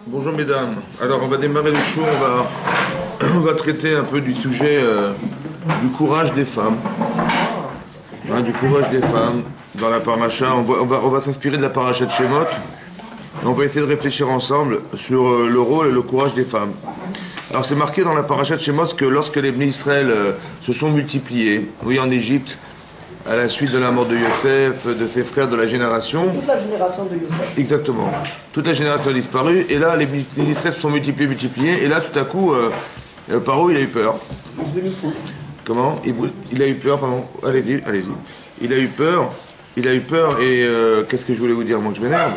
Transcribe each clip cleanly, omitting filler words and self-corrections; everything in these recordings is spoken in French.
Bonjour mesdames. Alors on va démarrer le show, on va traiter un peu du sujet du courage des femmes. Du courage des femmes dans la paracha. On va s'inspirer de la paracha de Shemot. Et on va essayer de réfléchir ensemble sur le rôle et le courage des femmes. Alors c'est marqué dans la paracha de Shemot que lorsque les Bnei Israël se sont multipliés, oui en Égypte, à la suite de la mort de Yosef, de ses frères, de la génération. Toute la génération de Yosef. Exactement. Toute la génération a disparu. Et là, les Israéliens se sont multipliés. Et là, tout à coup, Paro, il a eu peur. Il est devenu fou. Comment il a eu peur, pardon. Allez-y. Il a eu peur. Et qu'est-ce que je voulais vous dire, moi, que je m'énerve.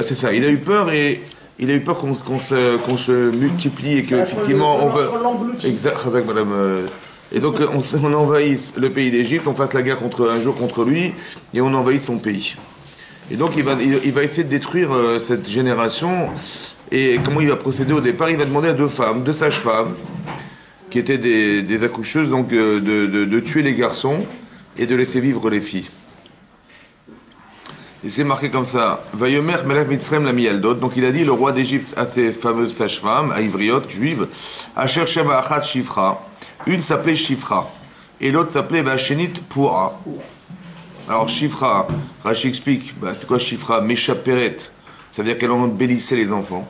C'est ça. Il a eu peur et il a eu peur qu'on se multiplie et qu'effectivement, on veut. Exact, madame. Et donc on envahisse le pays d'Égypte, on fasse la guerre un jour contre lui, et on envahit son pays. Et donc il va essayer de détruire cette génération. Et comment il va procéder au départ? Il va demander à deux sages-femmes, qui étaient des accoucheuses, donc de tuer les garçons et de laisser vivre les filles. Et c'est marqué comme ça. Vayomer Melech Mitzrayim la Miyaldot. Donc il a dit, le roi d'Égypte à ces fameuses sages-femmes, à Ivriotes, juives, Asher Shema Achat Shifra. Une s'appelait Shifra et l'autre s'appelait Vachenit Poura. Alors Shifra, Rashi explique, c'est quoi Shifra? Méchaperet, ça veut dire qu'elle embellissait les enfants.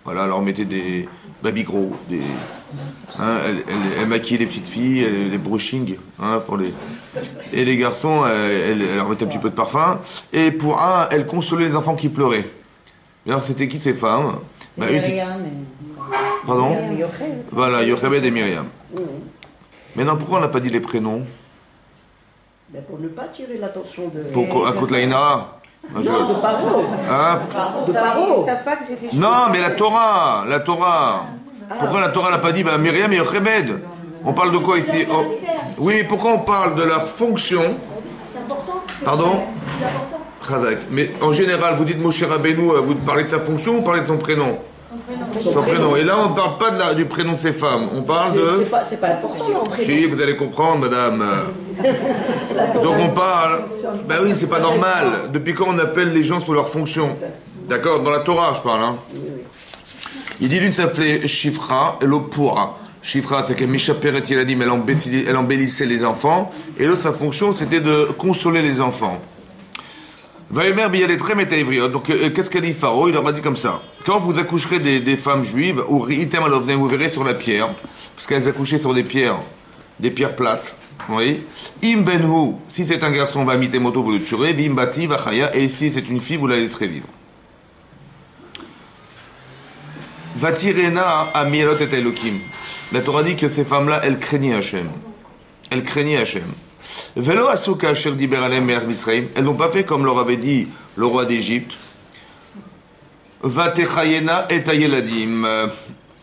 Voilà, elle leur mettait des babygros, elle maquillait les petites filles, les brushing, et les garçons, elle leur mettait un petit peu de parfum. Et Poura, elle consolait les enfants qui pleuraient. Alors c'était qui ces femmes? Pardon? Voilà, Yochebed et Myriam. Maintenant, pourquoi on n'a pas dit les prénoms? Pour ne pas tirer l'attention de... À cause de la Inara? Non, de Paro. De Paro. Non, mais la Torah. Pourquoi la Torah n'a pas dit Myriam et Yochebed? On parle de quoi ici? Oui, mais pourquoi on parle de la fonction? C'est important. Pardon? C'est important. Chazak. Mais en général, vous dites Moshe Rabbeinu, vous parlez de sa fonction ou vous parlez de son prénom? Son prénom. Et là, on ne parle pas du prénom de ces femmes. On parle de... C'est pas important, le prénom. Si, vous allez comprendre, madame. Donc on parle... Ben oui, c'est pas normal. Depuis quand on appelle les gens sous leur fonction? D'accord? Dans la Torah, je parle. Il dit l'une s'appelait Shifra et l'autre Poura. Shifra, c'est que Misha Peret, il a dit, mais elle embellissait les enfants. Et l'autre, sa fonction, c'était de consoler les enfants. Vayomer Biyaletrem et Ivriot. Donc, qu'est-ce qu'a dit Pharaon? Il leur a dit comme ça. Quand vous accoucherez des femmes juives, ou Ritem Alovnem, vous verrez sur la pierre, parce qu'elles accouchaient sur des pierres plates. Vous voyez? Im Benhu, si c'est un garçon, va miter moto, vous le tuerez. Vim Bati, Vachaya, et si c'est une fille, vous la laisserez vivre. Vatirena Amirot et Elohim. La Torah dit que ces femmes-là, elles craignaient Hachem. Velo Asuka Asher Diber Alem Me'er Misraim. Elles n'ont pas fait comme leur avait dit le roi d'Égypte. Vatechayena et Ayeladim.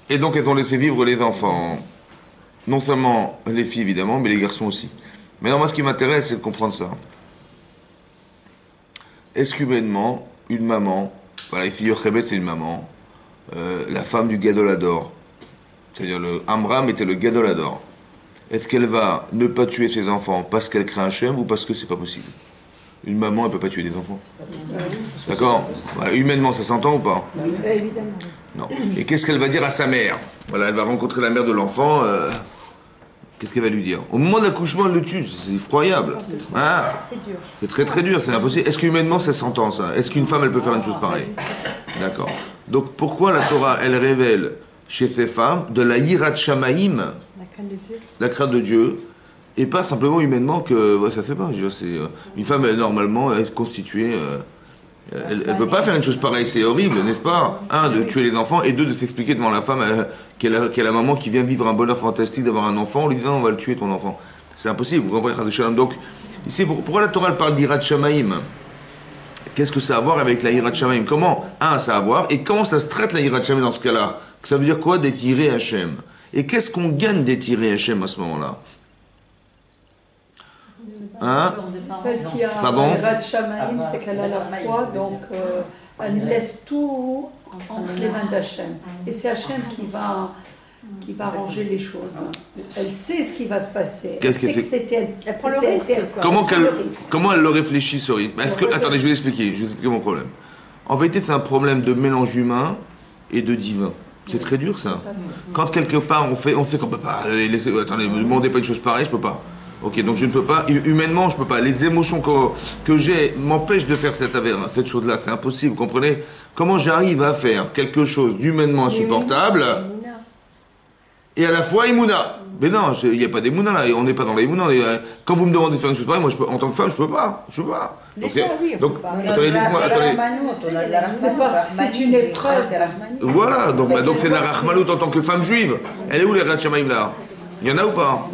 Et donc elles ont laissé vivre les enfants. Non seulement les filles évidemment, mais les garçons aussi. Mais non, moi ce qui m'intéresse, c'est de comprendre ça. Est-ce qu'humainement, une maman, voilà, ici Yochebed c'est une maman, la femme du Gadolador, c'est-à-dire le Amram était le Gadolador. Est-ce qu'elle va ne pas tuer ses enfants parce qu'elle craint Hachem ou parce que c'est pas possible? Une maman, elle peut pas tuer des enfants. D'accord? Voilà, humainement, ça s'entend ou pas? Évidemment. Non. Et qu'est-ce qu'elle va dire à sa mère? Voilà, elle va rencontrer la mère de l'enfant. Qu'est-ce qu'elle va lui dire? Au moment de l'accouchement, elle le tue. C'est effroyable. C'est très très dur, c'est impossible. Est-ce qu'humainement, ça s'entend ça? Est-ce qu'une femme, elle peut faire une chose pareille? D'accord. Donc pourquoi la Torah, elle révèle chez ces femmes de la Yirat Shamaïm, la crainte de Dieu, et pas simplement humainement que ça se fait pas. Une femme, normalement, elle est constituée, elle ne peut pas faire une chose pareille, c'est horrible, n'est-ce pas? Un, de tuer les enfants, et deux, de s'expliquer devant la femme qu'elle est la maman qui vient vivre un bonheur fantastique d'avoir un enfant, on lui dit non, on va le tuer ton enfant. C'est impossible, vous comprenez? Donc, ici, pourquoi la Torah elle parle d'Irat Shamaïm? Qu'est-ce que ça a à voir avec la Irat Shamaïm? Comment, ça a à voir, et comment ça se traite la Irat Shamaïm dans ce cas-là? Ça veut dire quoi d'étirer Hachem? Et qu'est-ce qu'on gagne d'étirer Hachem à ce moment-là? Celle qui a Irat Shamaïm, c'est qu'elle a la foi, donc elle laisse tout entre les mains d'Hachem. Et c'est Hachem qui va arranger les choses. Elle sait ce qui va se passer. Qu'est-ce que c'est? Elle prend le risque. Comment elle le réfléchit, sorry? Attendez, je vais l'expliquer mon problème. En vérité, c'est un problème de mélange humain et de divin. C'est très dur ça. Quand quelque part on sait qu'on peut pas. Attendez, ne me demandez pas une chose pareille, je peux pas. Ok, donc je ne peux pas, humainement je peux pas. Les émotions que j'ai m'empêchent de faire cette chose-là, c'est impossible, vous comprenez? Comment j'arrive à faire quelque chose d'humainement insupportable et à la fois Imouna? Mais non, il n'y a pas d'Imouna là, on n'est pas dans l'Imouna. Quand vous me demandez de faire une chose pareille, moi en tant que femme, je peux pas. Donc, attendez, laisse-moi, attendez. C'est une épreuve. Voilà, donc c'est de la Rahmanout en tant que femme juive. Elle est où les Rat Shamaim là? Il y en a ou pas?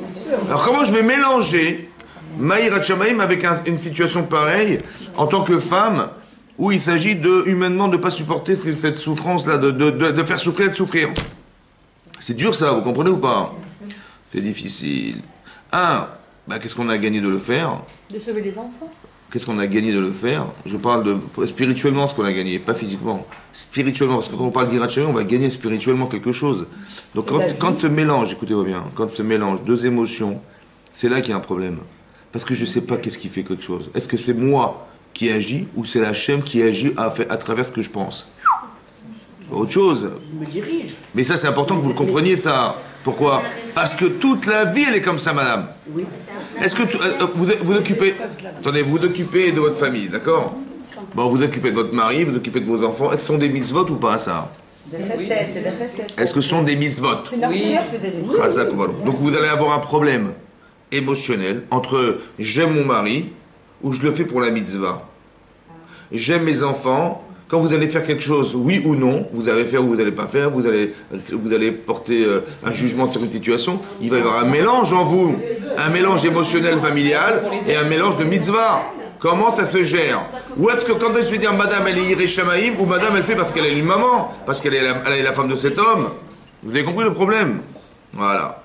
Alors comment je vais mélanger Maïrat Shamaim avec une situation pareille en tant que femme où il s'agit humainement de ne pas supporter cette souffrance-là, de faire souffrir et de souffrir? C'est dur ça, vous comprenez ou pas? C'est difficile. Qu'est-ce qu'on a gagné de le faire? De sauver les enfants. Qu'est-ce qu'on a gagné de le faire? Je parle de spirituellement ce qu'on a gagné, pas physiquement. Spirituellement, parce que quand on parle d'Irat Shamaim, on va gagner spirituellement quelque chose. Donc quand se mélange, écoutez-moi bien, quand se mélange deux émotions, c'est là qu'il y a un problème. Parce que je ne sais pas qu'est-ce qui fait quelque chose. Est-ce que c'est moi qui agis ou c'est Hachem qui agit à travers ce que je pense? Autre chose. Mais ça, c'est important que vous le compreniez, ça. Pourquoi? Parce que toute la vie, elle est comme ça, madame. Est-ce que vous occupez... Attendez, vous occupez de votre famille, d'accord? Bon, vous occupez de votre mari, vous occupez de vos enfants. Est-ce que ce sont des mitzvot ou pas, ça? Est-ce que ce sont des mitzvot? Oui. Donc vous allez avoir un problème émotionnel entre j'aime mon mari ou je le fais pour la mitzvah. J'aime mes enfants. Quand vous allez faire quelque chose, oui ou non, vous allez faire ou vous n'allez pas faire, vous allez porter un jugement sur une situation, il va y avoir un mélange en vous, un mélange émotionnel familial et un mélange de mitzvah. Comment ça se gère? Ou est-ce que quand je vais dire madame elle est Yireh Shamaim ou madame elle fait parce qu'elle est une maman, parce qu'elle est la femme de cet homme? Vous avez compris le problème? Voilà.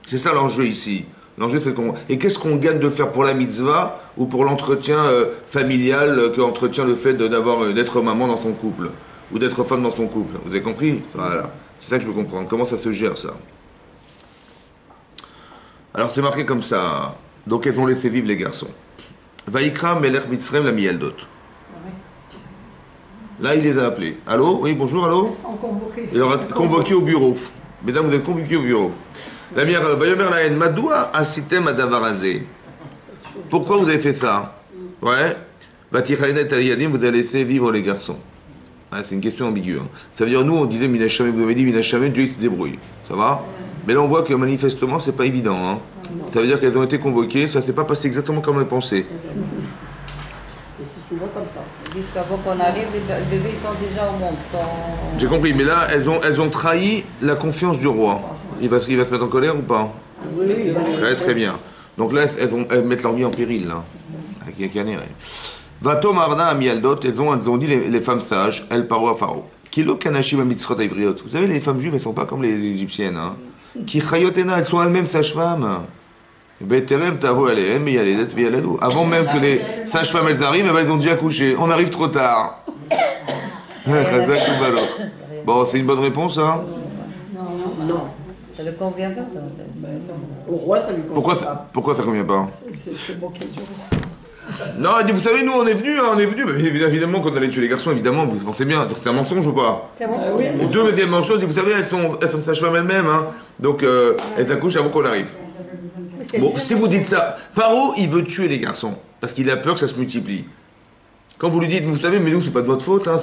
C'est ça l'enjeu ici. L'enjeu c'est et qu'est-ce qu'on gagne de faire pour la mitzvah ou pour l'entretien familial que entretient le fait d'être maman dans son couple ou d'être femme dans son couple? Vous avez compris? Voilà. C'est ça que je veux comprendre. Comment ça se gère ça? Alors c'est marqué comme ça. Donc elles ont laissé vivre les garçons. Vaïkra Melech Mitzrayim la Mieldot. Là il les a appelés. Allô? Oui, bonjour, allô? Ils sont convoqués. Il aura convoqué au bureau. Mesdames, vous êtes convoqués au bureau. La mère, Vayomer Lahen, Madoua Asitem Adavarazé. Pourquoi vous avez fait ça? Ouais. Batichaïnet Ayadim, vous avez laissé vivre les garçons. C'est une question ambiguë. Ça veut dire, nous, on disait Minashamim, vous avez dit Minashamim, Dieu il se débrouille. Ça va? Mais là, on voit que manifestement, c'est pas évident. Hein. Ça veut dire qu'elles ont été convoquées, ça s'est pas passé exactement comme elles pensaient. Et c'est souvent comme ça. Jusqu'avant qu'on arrive, les bébés ils sont déjà au monde. J'ai compris, mais là, elles ont trahi la confiance du roi. Il va se mettre en colère ou pas? Oui. Très très bien. Donc là, elles mettent leur vie en péril, là. Vatom Arna Amialdot, elles ont dit les femmes sages, elles parlent à Pharaon. Kilo Kanashim Mitzrot Ivriot. Vous savez, les femmes juives, elles ne sont pas comme les égyptiennes. Hein. Qui Chayotena, elles sont elles-mêmes sages-femmes. Beterem Tavo Alehem, Yaledet Vialedou. Avant même que les sages-femmes elles arrivent, elles ont déjà couché. On arrive trop tard. Bon, c'est une bonne réponse, hein? Non. Ça ne convient pas, ça. Au roi, ça lui convient pas. Pourquoi ça ne convient pas? C'est bon qu'il y a. Non, elle dit, vous savez, nous, on est venus. Évidemment, quand on allait tuer les garçons, évidemment, vous pensez bien, c'est un mensonge ou pas? C'est un mensonge. Oui. Deuxième chose, vous savez, elles sont sages-femmes elles-mêmes, hein. Donc, elles accouchent avant qu'on arrive. Bon, si vous dites ça, Paro, il veut tuer les garçons, parce qu'il a peur que ça se multiplie. Quand vous lui dites, vous savez, mais nous, c'est pas de votre faute, hein,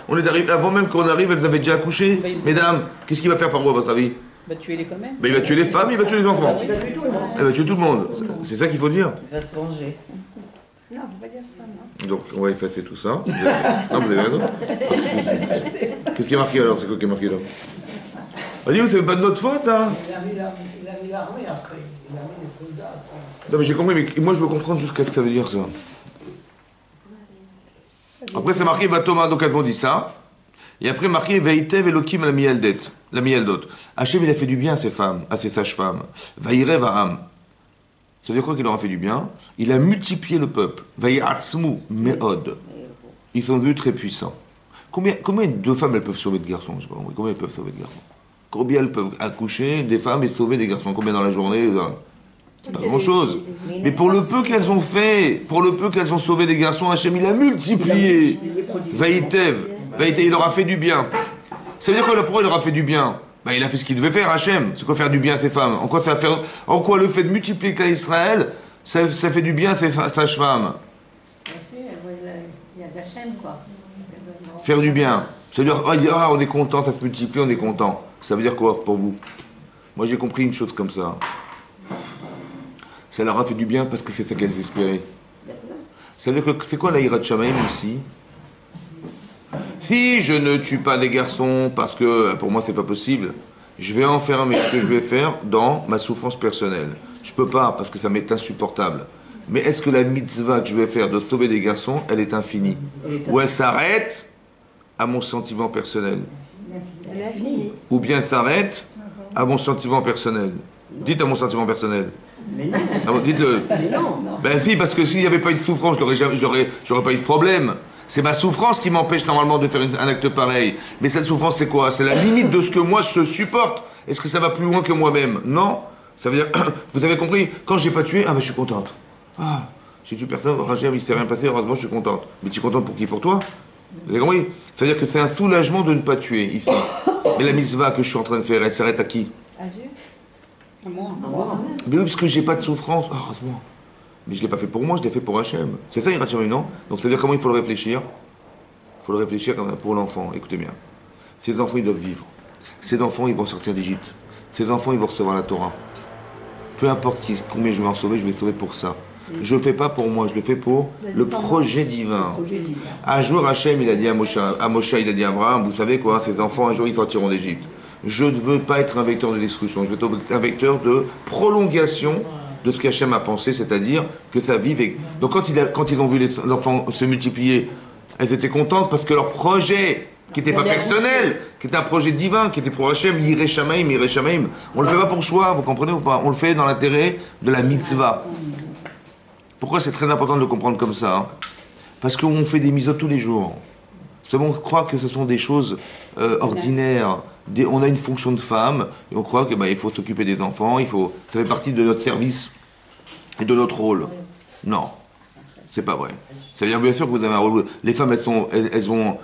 on est arrivé, avant même qu'on arrive, elles avaient déjà accouché. Oui. Mesdames, qu'est-ce qu'il va faire Paro, à votre avis? Il va tuer les quand même. Il va tuer les femmes, il va tuer les enfants. Il va tuer tout le monde. Il va tuer tout le monde. C'est ça qu'il faut dire. Il va se venger. Non, faut pas dire ça, non. Donc, on va effacer tout ça. Non, vous avez raison. Qu'est-ce qui est marqué alors? C'est quoi qui est marqué là? On dit, c'est pas de notre faute, hein? Il a mis l'armée après. Il a mis les soldats. Non, mais j'ai compris, mais moi je veux comprendre juste qu'est-ce que ça veut dire ça. Après, c'est marqué Vatoma, donc elles ont dit ça. Et après, marqué Veitev Elokim la Mieldot. Hachem, il a fait du bien à ces femmes, à ces sages-femmes. Vaïrev Aham. Ça veut dire quoi qu'il leur a fait du bien? Il a multiplié le peuple. Vaïatzmu Meod. Ils sont devenus très puissants. Combien de femmes elles peuvent sauver de garçons? Je sais pas, combien elles peuvent sauver de garçons? Combien elles peuvent accoucher des femmes et sauver des garçons? Combien dans la journée? Pas grand-chose. Mais pour le peu qu'elles ont fait, pour le peu qu'elles ont sauvé des garçons, Hachem, il a multiplié. Vaïtev. Il leur a fait du bien. Ça veut dire quoi, pourquoi il leur a fait du bien? Il a fait ce qu'il devait faire, Hachem. C'est quoi faire du bien à ses femmes? En quoi le fait de multiplier le clan Israël, ça fait du bien à ses femmes? Il y a d'Hachem, quoi. Faire du bien. Ça veut dire, on est content, ça se multiplie, on est content. Ça veut dire quoi pour vous? Moi j'ai compris une chose comme ça. Ça leur a fait du bien parce que c'est ça qu'elles espéraient. Ça veut dire que c'est quoi la Hirat Shamaim ici? Si je ne tue pas des garçons parce que pour moi c'est pas possible, je vais enfermer ce que je vais faire dans ma souffrance personnelle. Je peux pas parce que ça m'est insupportable. Mais est-ce que la mitzvah que je vais faire de sauver des garçons, elle est infinie? Ou elle s'arrête à mon sentiment personnel? Ou bien elle s'arrête à mon sentiment personnel? Dites à mon sentiment personnel. Mais non. Ah bon, dites-le. Mais non. Ben si, parce que s'il n'y avait pas eu de souffrance, j'aurais pas eu de problème. C'est ma souffrance qui m'empêche normalement de faire un acte pareil. Mais cette souffrance, c'est quoi? C'est la limite de ce que moi je supporte. Est-ce que ça va plus loin que moi-même? Non. Ça veut dire, vous avez compris? Quand j'ai pas tué, je suis contente. J'ai tué personne, Rachel, il s'est rien passé, heureusement je suis contente. Mais tu es contente pour qui? Pour toi? Vous avez compris? Ça veut dire que c'est un soulagement de ne pas tuer ici. Mais la mitzvah que je suis en train de faire, elle s'arrête à qui? À Dieu. À moi. Mais oui, parce que j'ai pas de souffrance, heureusement. Mais je l'ai pas fait pour moi, je l'ai fait pour Hachem. C'est ça, Hirat Shamayim, non? Donc ça veut dire comment il faut le réfléchir? Il faut le réfléchir pour l'enfant, écoutez bien. Ces enfants, ils doivent vivre. Ces enfants, ils vont sortir d'Égypte. Ces enfants, ils vont recevoir la Torah. Peu importe combien je vais en sauver, je vais sauver pour ça. Je ne le fais pas pour moi, je le fais pour le projet divin. Un jour, Hachem, il a dit à Moshe, il a dit à Abraham, vous savez quoi, ces enfants, un jour, ils sortiront d'Égypte. Je ne veux pas être un vecteur de destruction, je veux être un vecteur de prolongation de ce qu'Hachem a pensé, c'est-à-dire que ça vive. Donc quand ils ont vu les enfants se multiplier, elles étaient contentes parce que leur projet, qui n'était pas personnel, qui était un projet divin, qui était pour Hachem, Yireh Shamaim, Yireh Shamaim. On ne le fait pas pour soi, vous comprenez ou pas? On le fait dans l'intérêt de la mitzvah. Pourquoi c'est très important de le comprendre comme ça? Parce qu'on fait des mitzvot tous les jours. On croit que ce sont des choses ordinaires. On a une fonction de femme, et on croit qu'il faut s'occuper des enfants, ça fait partie de notre service et de notre rôle. Non, c'est pas vrai. Ça veut dire bien sûr que vous avez un rôle. Les femmes, elles ont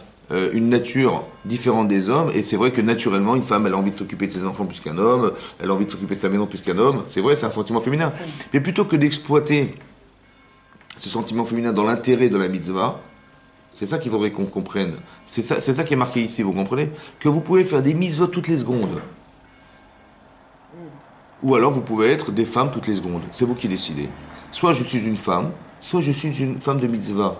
une nature différente des hommes, et c'est vrai que naturellement, une femme, elle a envie de s'occuper de ses enfants plus qu'un homme, elle a envie de s'occuper de sa maison plus qu'un homme. C'est vrai, c'est un sentiment féminin. Mais plutôt que d'exploiter ce sentiment féminin dans l'intérêt de la mitzvah, c'est ça qu'il faudrait qu'on comprenne. C'est ça qui est marqué ici, vous comprenez? Que vous pouvez faire des mitzvot toutes les secondes. Ou alors vous pouvez être des femmes toutes les secondes. C'est vous qui décidez. Soit je suis une femme, soit je suis une femme de mitzvah.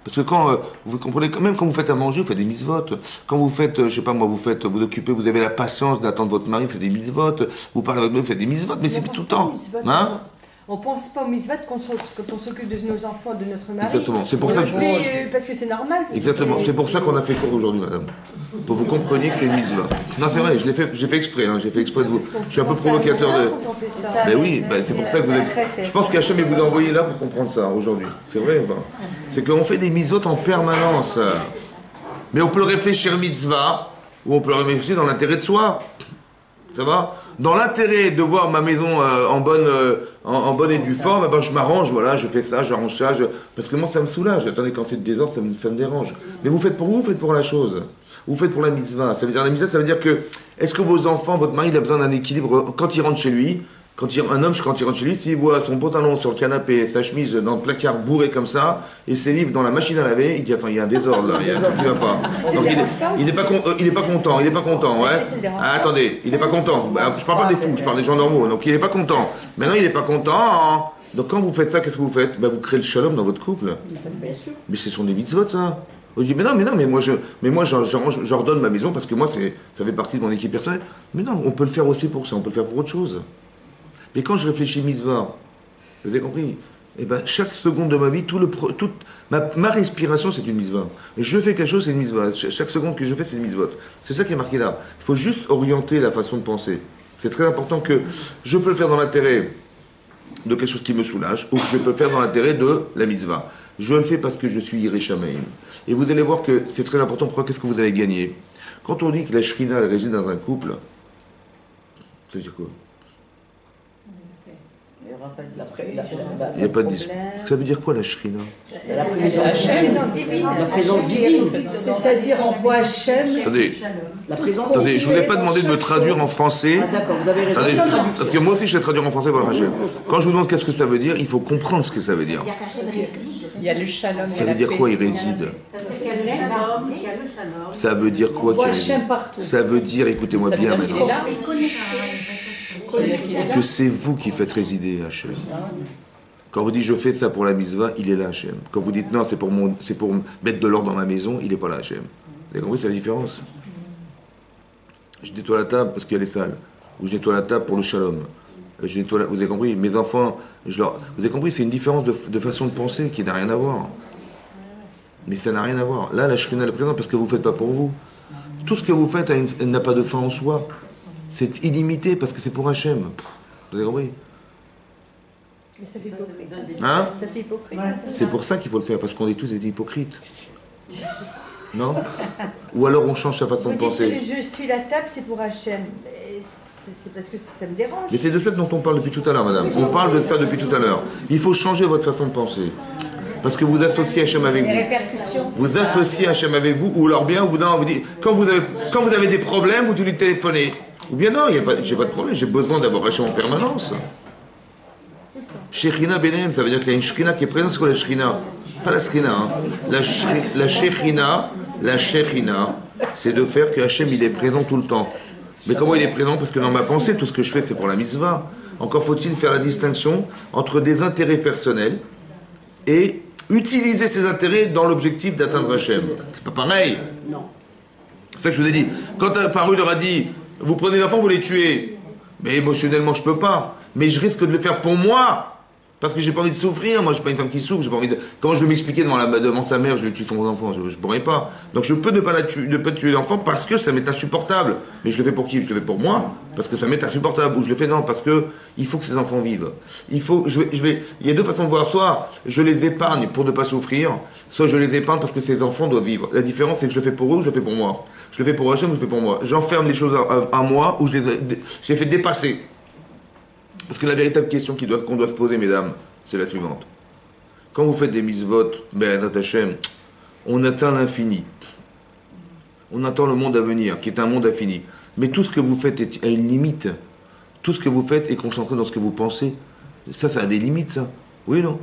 Parce que quand, vous comprenez, même quand vous faites à manger, vous faites des mitzvot. Quand vous faites, je sais pas moi, vous occupez, vous avez la patience d'attendre votre mari, vous faites des mitzvot. Vous parlez avec lui, vous faites des mitzvot, mais c'est tout le temps. Hein? On ne pense pas aux mitzvot quand on s'occupe de nos enfants, de notre mari. Exactement, c'est pour ça que parce que c'est normal. Exactement, c'est pour ça qu'on a fait cours aujourd'hui, madame. Pour que vous compreniez que c'est une mitzvah. Non, c'est vrai, j'ai fait exprès, j'ai fait exprès de vous. Je suis un peu provocateur de. Mais oui, c'est pour ça que vous êtes. Je pense qu'Hachem vous a envoyé là pour comprendre ça aujourd'hui. C'est vrai, c'est qu'on fait des mitzvot en permanence. Mais on peut le réfléchir mitzvah, ou on peut le réfléchir dans l'intérêt de soi. Ça va? Dans l'intérêt de voir ma maison en bonne et due forme, je m'arrange, voilà, je fais ça, j'arrange ça, parce que moi ça me soulage. Attendez, quand c'est le désordre, ça me dérange. Mais vous faites pour vous faites pour la chose. Vous faites pour la mitzvah. Ça veut dire la mitzvah, ça veut dire que, est-ce que vos enfants, votre mari, il a besoin d'un équilibre quand il rentre chez lui? Un homme, quand il rentre chez lui, s'il voit son pantalon sur le canapé, sa chemise dans le placard bourré comme ça, et ses livres dans la machine à laver, il dit attends, il y a un désordre là, il va pas. Donc il est pas content, ouais. Attendez, il est pas content. Je parle pas des fous, je parle des gens normaux. Donc il est pas content. Maintenant il est pas content. Donc quand vous faites ça, qu'est-ce que vous faites? Vous créez le shalom dans votre couple. Mais ce sont des mitzvot ça. On dit mais moi j'ordonne ma maison parce que moi ça fait partie de mon équipe personnelle. Mais non, on peut le faire aussi pour ça, on peut le faire pour autre chose. Mais quand je réfléchis mitzvah, vous avez compris? Chaque seconde de ma vie, ma respiration, c'est une mitzvah. Je fais quelque chose, c'est une mitzvah. Chaque seconde que je fais, c'est une mitzvah. C'est ça qui est marqué là. Il faut juste orienter la façon de penser. C'est très important que je peux le faire dans l'intérêt de quelque chose qui me soulage, ou que je peux le faire dans l'intérêt de la mitzvah. Je le fais parce que je suis Yireh Shamaim. Et vous allez voir que c'est très important. Pourquoi? Qu'est-ce que vous allez gagner? Quand on dit que la Shrina, elle réside dans un couple, ça veut dire quoi? aura pas de Il n'y a pas de dispute. Ça veut dire quoi la shrina? La présence divine. La présence divine. C'est-à-dire on voit Hachem. Attendez, La présence attendez, je ne vous ai pas demandé de me traduire en français. Ah d'accord, vous avez raison. Attendez, parce que moi aussi je sais traduire en français pour le Hachem. Quand je vous demande qu'est-ce que ça veut dire, il faut comprendre ce que ça veut dire. Il y a le shalom. Ça veut dire quoi, il réside? Ça veut dire quoi On voit qu'il réside? Hachem partout. Ça veut dire, écoutez-moi bien maintenant, que c'est vous qui faites résider Hachem. Quand vous dites je fais ça pour la mitzvah, il est là Hachem. Quand vous dites non, c'est pour mettre de l'ordre dans ma maison, il n'est pas là Hachem. Vous avez compris, c'est la différence. Je nettoie la table parce qu'elle est sale. Ou je nettoie la table pour le shalom. Vous avez compris, mes enfants, vous avez compris, c'est une différence de façon de penser qui n'a rien à voir. Mais ça n'a rien à voir. Là, la shrina est présente parce que vous ne faites pas pour vous. Tout ce que vous faites n'a pas de fin en soi. C'est illimité parce que c'est pour Hachem. Vous avez compris? Mais ça fait hypocrite. Hein? Ça fait hypocrite. C'est pour ça qu'il faut le faire, parce qu'on est tous des hypocrites. Non? Ou alors on change sa façon Vous de dites penser. que je suis la table, c'est pour Hachem. C'est parce que ça me dérange. Mais c'est de ça dont on parle depuis tout à l'heure, madame. On parle de ça depuis tout à l'heure. Il faut changer votre façon de penser. Parce que vous associez Hachem avec Les vous. répercussions. Vous associez Hachem avec vous, ou alors bien, vous dites, quand vous avez des problèmes, vous lui téléphonez. Ou bien non, j'ai pas de problème, j'ai besoin d'avoir Hachem en permanence. Shekhinah Benem, ça veut dire qu'il y a une Shekhinah qui est présente. C'est quoi la Shekhinah? Pas la Shekhinah, hein. La Shekhinah, c'est de faire que Hachem il est présent tout le temps. Mais comment il est présent? Parce que dans ma pensée, tout ce que je fais, c'est pour la mitzvah. Encore faut-il faire la distinction entre des intérêts personnels et utiliser ces intérêts dans l'objectif d'atteindre Hachem. C'est pas pareil. Non. C'est ça que je vous ai dit. Quand Parou leur a dit, vous prenez les enfants, vous les tuez. Mais émotionnellement, je peux pas. Mais je risque de le faire pour moi. Parce que j'ai pas envie de souffrir. Moi, je suis pas une femme qui souffre. J'ai pas envie de... Comment je vais m'expliquer devant sa mère, je vais tuer son enfant? Je pourrais pas. Donc je peux ne pas tuer l'enfant parce que ça m'est insupportable. Mais je le fais pour qui? Je le fais pour moi parce que ça m'est insupportable. Ou je le fais non parce que il faut que ces enfants vivent. Il y a deux façons de voir. Soit je les épargne pour ne pas souffrir, soit je les épargne parce que ces enfants doivent vivre. La différence, c'est que je le fais pour eux ou je le fais pour moi. Je le fais pour Hachem ou je le fais pour moi. J'enferme les choses à moi ou je les fais dépasser. Parce que la véritable question qu'on doit se poser, mesdames, c'est la suivante. Quand vous faites des mitzvot, Be'ezrat Hashem, on atteint l'infini. On atteint le monde à venir, qui est un monde infini. Mais tout ce que vous faites a une limite. Tout ce que vous faites est concentré dans ce que vous pensez. Ça a des limites, ça. Oui, non?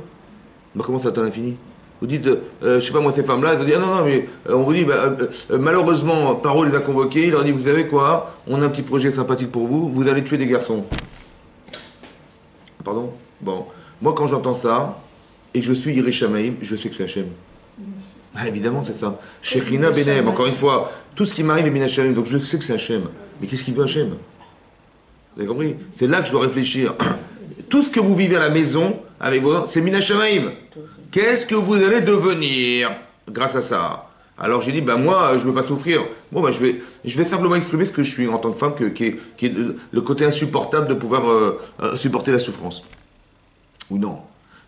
Bah, comment ça atteint l'infini? Vous dites, je sais pas moi, ces femmes-là, elles ont dit, ah non, mais on vous dit, malheureusement, Paro les a convoqués, il leur dit, vous savez quoi, on a un petit projet sympathique pour vous, vous allez tuer des garçons. Pardon? Bon. Moi, quand j'entends ça, et je suis Yirei Shamaim, je sais que c'est Hachem. Ah, évidemment, c'est ça. Shekhinah Benem, encore une fois, tout ce qui m'arrive est Min Hachem, donc je sais que c'est Hachem. Mais qu'est-ce qu'il veut Hachem? Vous avez compris? C'est là que je dois réfléchir. Tout ce que vous vivez à la maison, avec vos enfants, c'est Min Hashamaim. Qu'est-ce que vous allez devenir grâce à ça? Alors j'ai dit, moi, je ne veux pas souffrir. Bon, je vais simplement exprimer ce que je suis en tant que femme, qui est le côté insupportable de pouvoir supporter la souffrance. Ou non,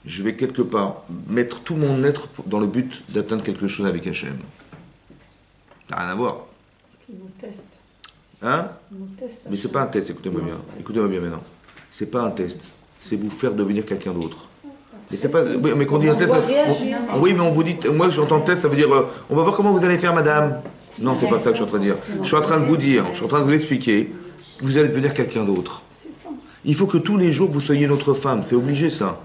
je vais quelque part mettre tout mon être dans le but d'atteindre quelque chose avec Hachem. Ça n'a rien à voir. Il nous teste. Hein? Il nous teste. Mais c'est pas un test, écoutez-moi bien. Écoutez-moi bien maintenant. C'est pas un test. C'est vous faire devenir quelqu'un d'autre. Mais c'est pas. Oui, mais quand on dit un test. Oui, mais on vous dit. Moi, j'entends test, ça veut dire. On va voir comment vous allez faire, madame. Non, c'est pas ça que je suis en train de dire. Je suis en train de vous dire, je suis en train de vous expliquer que vous allez devenir quelqu'un d'autre. Il faut que tous les jours vous soyez notre femme. C'est obligé, ça.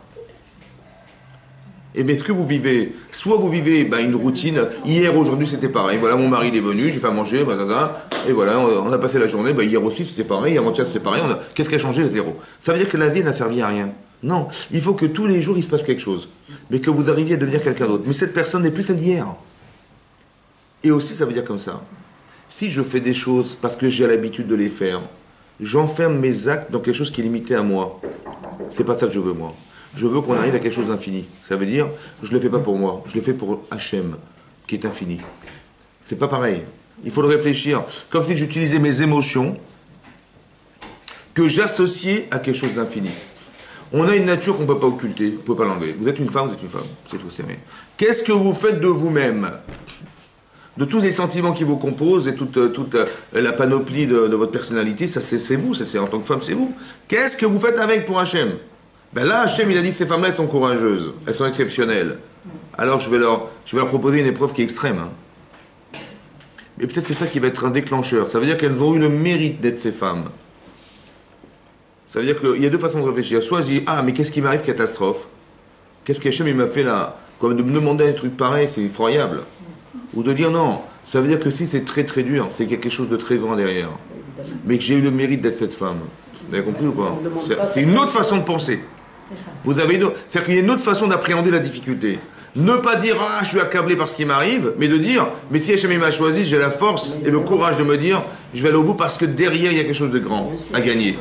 Et bien, ce que vous vivez, soit vous vivez une routine. Hier, aujourd'hui, c'était pareil. Voilà, mon mari il est venu, j'ai fait à manger, et voilà, on a passé la journée. Hier aussi, c'était pareil. Avant-hier, c'était pareil. Qu'est-ce qui a changé? Zéro. Ça veut dire que la vie n'a servi à rien. Non, il faut que tous les jours, il se passe quelque chose. Mais que vous arriviez à devenir quelqu'un d'autre. Mais cette personne n'est plus celle d'hier. Et aussi, ça veut dire comme ça. Si je fais des choses parce que j'ai l'habitude de les faire, j'enferme mes actes dans quelque chose qui est limité à moi. C'est pas ça que je veux, moi. Je veux qu'on arrive à quelque chose d'infini. Ça veut dire, je ne le fais pas pour moi, je le fais pour Hachem, qui est infini. C'est pas pareil. Il faut le réfléchir. Comme si j'utilisais mes émotions que j'associais à quelque chose d'infini. On a une nature qu'on ne peut pas occulter, on ne peut pas l'enlever. Vous êtes une femme, c'est tout, c'est rien. Qu'est-ce que vous faites de vous-même? De tous les sentiments qui vous composent et toute la panoplie de votre personnalité, ça c'est vous, ça c'est en tant que femme, c'est vous. Qu'est-ce que vous faites avec pour Hachem? Ben là, Hachem, il a dit, ces femmes-là, elles sont courageuses, elles sont exceptionnelles. Alors je vais leur proposer une épreuve qui est extrême. Hein. Et peut-être c'est ça qui va être un déclencheur. Ça veut dire qu'elles ont eu le mérite d'être ces femmes. Ça veut dire qu'il y a deux façons de réfléchir. Soit je dis, ah, mais qu'est-ce qui m'arrive, catastrophe? Qu'est-ce qu'Hachem il m'a fait là? Comme de me demander un truc pareil, c'est effroyable. Ou de dire non, ça veut dire que si c'est très très dur, c'est qu'il y a quelque chose de très grand derrière. Mais que j'ai eu le mérite d'être cette femme. Vous avez compris ou pas? C'est une autre façon de penser. Vous avez c'est-à-dire qu'il y a une autre façon d'appréhender la difficulté. Ne pas dire ah je suis accablé par ce qui m'arrive, mais de dire mais si Hachem m'a choisi, j'ai la force et le courage de me dire je vais aller au bout parce que derrière il y a quelque chose de grand à gagner.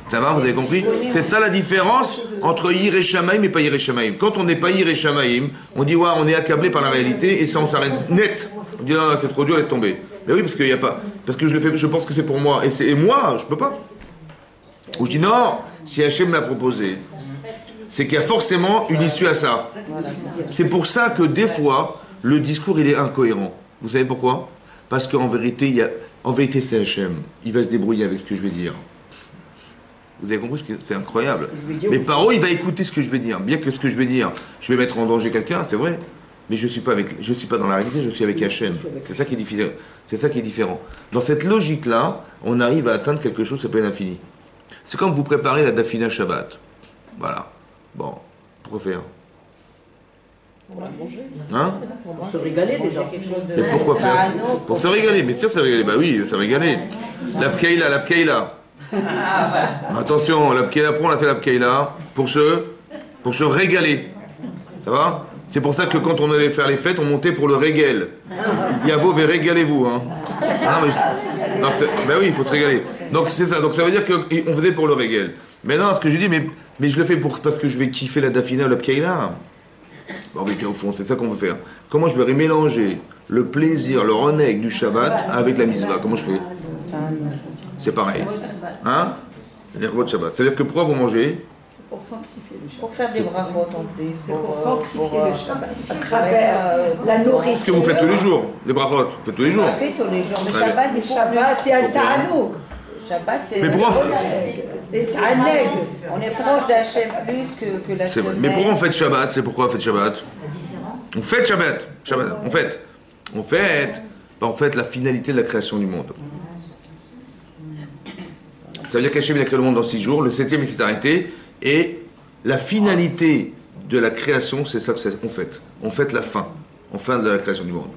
Ça va, vous avez compris? C'est ça la différence entre Yireh Shamaim et pas Yireh Shamaim. Quand on n'est pas Yireh Shamaim, on dit ouais on est accablé par la réalité et ça on s'arrête net. On dit non, c'est trop dur, laisse tomber. Mais oui parce qu'il y a pas, parce que je le fais, je pense que c'est pour moi et moi je peux pas. Ou je dis non, si Hachem me l'a proposé, c'est qu'il y a forcément une issue à ça. C'est pour ça que des fois, le discours il est incohérent. Vous savez pourquoi? Parce qu'en vérité, c'est Hachem. Il va se débrouiller avec ce que je vais dire. Vous avez compris? C'est incroyable. Mais Paro, il va écouter ce que je vais dire. Bien que ce que je vais dire, je vais mettre en danger quelqu'un, c'est vrai. Mais je suis pas dans la réalité, je suis avec Hachem. C'est ça qui est différent. C'est ça qui est différent. Dans cette logique-là, on arrive à atteindre quelque chose qui s'appelle l'infini. C'est comme vous préparez la Dafina Shabbat. Voilà. Bon, pourquoi faire? Pour la manger. Hein? Pour se régaler déjà. Mais pourquoi faire? Pour se régaler, bien sûr se régaler. Bah oui, se régaler. L'Abkeïla. Attention, l'Abkeïla, on a fait l'Abkeïla pour se régaler. Ça va? C'est pour ça que quand on allait faire les fêtes, on montait pour le régal. Yavo, régalez-vous. Hein. Ben oui, il faut se régaler. Donc c'est ça. Donc ça veut dire qu'on faisait pour le régal. Mais non, ce que je dis, mais je le fais parce que je vais kiffer la Dafina ou la Pkeïla. Bon, mais au fond, c'est ça qu'on veut faire. Comment je vais mélanger le plaisir, le reneg du Shabbat avec la mitzvah? Comment je fais? C'est pareil. Hein? Les revots de Shabbat. C'est-à-dire que pourquoi vous mangez? C'est pour sanctifier le Shabbat. Pour faire des brachot en plus. C'est pour sanctifier le Shabbat. À travers la nourriture. Ce que vous faites tous les jours. Les brachot, vous faites tous les jours. On fait tous les jours. Mais Shabbat, il faut Shabbat, c'est un ta'anouk. Shabbat, c'est... Mais pourquoi on est proche d'Hachem plus que la semaine. Mais pourquoi on fête Shabbat? C'est pourquoi on fête Shabbat? On fête Shabbat. On fête la finalité de la création du monde. Ça veut dire qu'Hachem a créé le monde en 6 jours, le 7e il s'est arrêté, et la finalité de la création, c'est ça qu'on fête. On fête la fin de la création du monde.